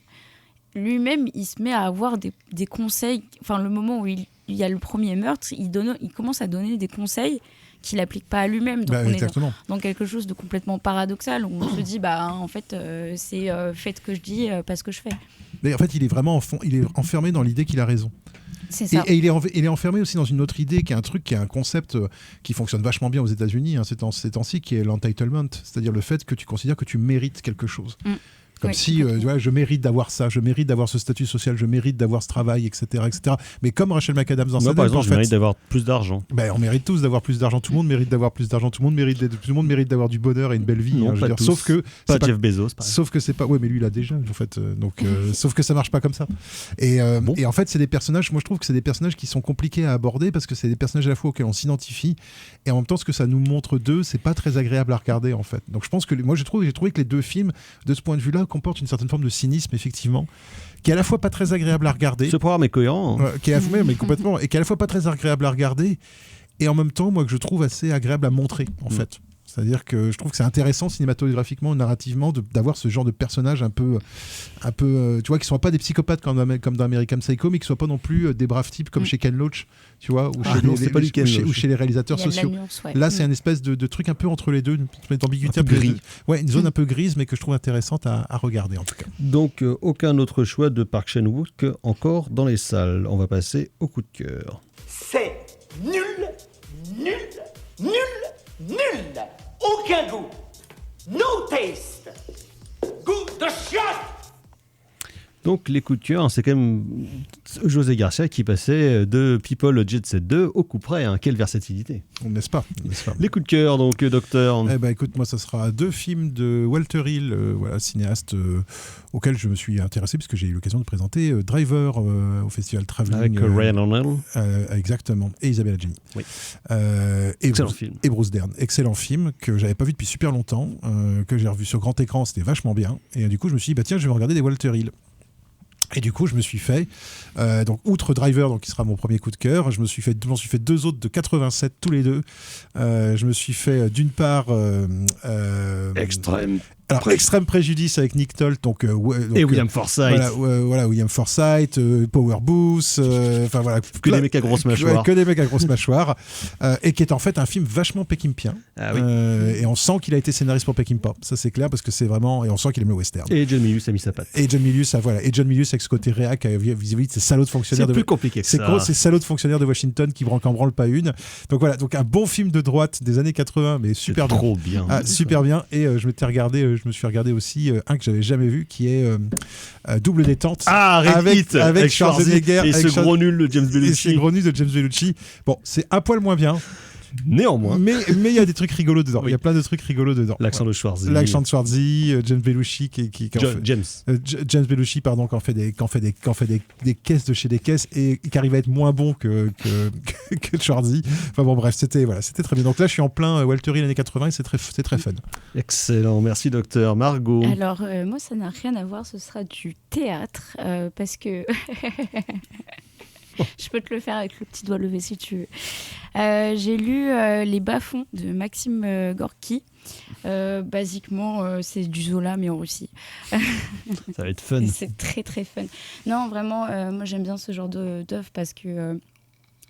A: lui-même, il se met à avoir des conseils. Enfin, le moment où il y a le premier meurtre, il commence à donner des conseils qu'il n'applique pas à lui-même. Donc on est dans quelque chose de complètement paradoxal, où on se dit, en fait, c'est faites ce que je dis, pas ce que je fais.
F: Mais en fait, il est vraiment il est enfermé dans l'idée qu'il a raison.
A: C'est ça.
F: Et il est enfermé aussi dans une autre idée, qui est un concept qui fonctionne vachement bien aux États-Unis ces temps-ci, qui est l'entitlement, c'est-à-dire le fait que tu considères que tu mérites quelque chose. Comme si je mérite d'avoir ça, je mérite d'avoir ce statut social, je mérite d'avoir ce travail, etc. Mais comme Rachel McAdams dans
E: Moi, par exemple, je mérite d'avoir plus d'argent.
F: On mérite tous d'avoir plus d'argent. Tout le monde mérite d'avoir plus d'argent. Tout le monde mérite d'avoir du bonheur et une belle vie.
E: Non, pas tous.
F: Sauf que
E: pas Jeff Bezos.
F: Sauf que c'est pas. Ouais, mais lui il a déjà en fait. Sauf que ça marche pas comme ça. Et en fait, c'est des personnages. Moi, je trouve que c'est des personnages qui sont compliqués à aborder, parce que c'est des personnages à la fois auxquels on s'identifie, et en même temps, ce que ça nous montre d'eux, c'est pas très agréable à regarder en fait. Donc, je pense que j'ai trouvé que les deux films, de ce point de vue-là, comportent une certaine forme de cynisme, effectivement, qui est à la fois pas très agréable à regarder.
E: Ce programme est cohérent.
F: Mais complètement, et qui est à la fois pas très agréable à regarder, et en même temps, moi, que je trouve assez agréable à montrer, en fait. C'est-à-dire que je trouve que c'est intéressant cinématographiquement, narrativement, d'avoir ce genre de personnages un peu, tu vois, qui ne soient pas des psychopathes comme dans American Psycho, mais qui ne soient pas non plus des braves types comme chez Ken Loach, tu vois, ou chez les réalisateurs sociaux. Là, c'est une espèce de truc un peu entre les deux, une ambiguïté un peu gris. Une zone un peu grise, mais que je trouve intéressante à regarder, en tout cas.
E: Donc, aucun autre choix de Park Chan-wook encore dans les salles. On va passer au coup de cœur.
G: C'est nul. Aucun goût. No taste. Goût de chiotte.
E: Donc les coups de cœur, c'est quand même José Garcia qui passait de People Jet Set 2 au coup près. Hein. Quelle versatilité.
F: N'est-ce pas.
E: Les coups de cœur, donc, docteur.
F: Eh ben, écoute, moi, ça sera 2 films de Walter Hill, cinéaste auquel je me suis intéressé puisque j'ai eu l'occasion de présenter Driver au Festival Travelling.
E: Avec Ryan O'Neill.
F: Exactement. Et Isabelle Adjani.
E: Oui.
F: Excellent film. Et Bruce Dern. Excellent film que j'avais pas vu depuis super longtemps, que j'ai revu sur grand écran, c'était vachement bien. Et du coup, je me suis dit, bah tiens, je vais regarder des Walter Hill. Et du coup, je me suis fait, donc outre Driver, donc qui sera mon premier coup de cœur, je m'en suis fait 2 autres de 87 tous les deux. Je me suis fait d'une part Extrême Préjudice avec Nick Nolte, donc
E: et William Forsythe.
F: Voilà, William Forsythe, Power Booth, enfin voilà,
E: que des mecs à grosse mâchoire.
F: Que des mecs à grosse mâchoire, et qui est en fait un film vachement Peckinpahien.
E: Ah oui.
F: Et on sent qu'il a été scénariste pour Peckinpah, ça c'est clair parce que c'est vraiment, et on sent qu'il aime le western.
E: Et John Milius a mis sa patte.
F: Et John Milius avec ce côté réac vis-à-vis de ces salauds de fonctionnaires.
E: C'est plus compliqué que ça.
F: Ces salauds de fonctionnaires de Washington qui n'en branlent pas une. Donc voilà, donc un bon film de droite des années 80, mais super bien.
E: Trop bien.
F: Super bien. Et je me suis regardé aussi un que j'avais jamais vu, qui est Double Détente.
E: Ah,
F: avec Schwarzenegger.
E: Et ce gros nul de James
F: Belushi. Bon, c'est un poil moins bien.
E: Néanmoins.
F: Mais il y a des trucs rigolos dedans. Il y a plein de trucs rigolos dedans.
E: L'accent de Schwarzy.
F: James Belushi James Belushi, pardon, qui en fait des caisses de chez des caisses et qui arrive à être moins bon que Schwarzy. Enfin bon, bref, c'était très bien. Donc là, je suis en plein Walter Hill années 80 et c'est très fun.
E: Excellent. Merci, docteur. Margot.
A: Alors, moi, ça n'a rien à voir. Ce sera du théâtre parce que... Je peux te le faire avec le petit doigt levé si tu veux. J'ai lu Les Bas-fonds de Maxime Gorky. Basiquement, c'est du Zola, mais en Russie.
E: Ça va être fun.
A: Et c'est très, très fun. Non, vraiment, moi, j'aime bien ce genre d'œuvre parce que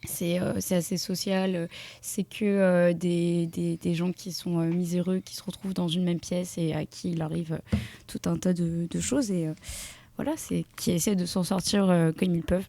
A: c'est assez social. C'est que des gens qui sont miséreux, qui se retrouvent dans une même pièce et à qui il arrive tout un tas de choses. Et voilà, qui essaient de s'en sortir comme ils peuvent.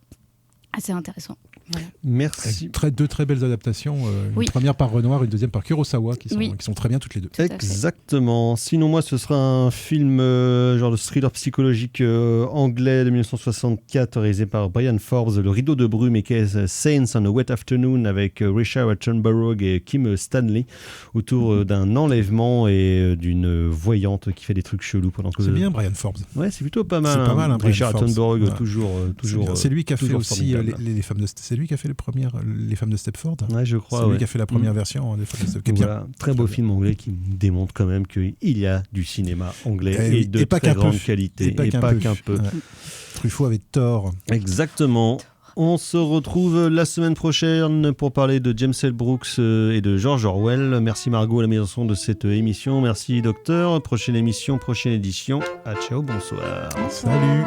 A: Assez intéressant. Voilà.
E: Merci.
F: Deux très belles adaptations. Une première par Renoir, une deuxième par Kurosawa, qui sont très bien toutes les deux.
E: Exactement. Sinon, moi, ce sera un film genre de thriller psychologique anglais de 1964, réalisé par Brian Forbes, Le Rideau de brume, et qui est Saints on a Wet Afternoon, avec Richard Attenborough et Kim Stanley, autour d'un enlèvement et d'une voyante qui fait des trucs chelous pendant que...
F: C'est bien, Brian Forbes.
E: Ouais, c'est plutôt pas mal.
F: C'est pas mal, hein,
E: Richard Attenborough,
F: voilà.
E: toujours.
F: C'est lui qui a fait aussi
E: les
F: femmes de... C'est lui qui a fait les femmes de Stepford.
E: Ouais, je crois.
F: C'est lui qui a fait la première version des femmes de Stepford.
E: Voilà, très beau film anglais qui démontre quand même qu'il y a du cinéma anglais et de très grande qualité. Et pas qu'un peu.
F: Ouais. Truffaut avait tort.
E: Exactement. On se retrouve la semaine prochaine pour parler de James L. Brooks et de George Orwell. Merci Margot à la mise en son de cette émission. Merci docteur. Prochaine émission, prochaine édition. À ciao, bonsoir.
F: Salut.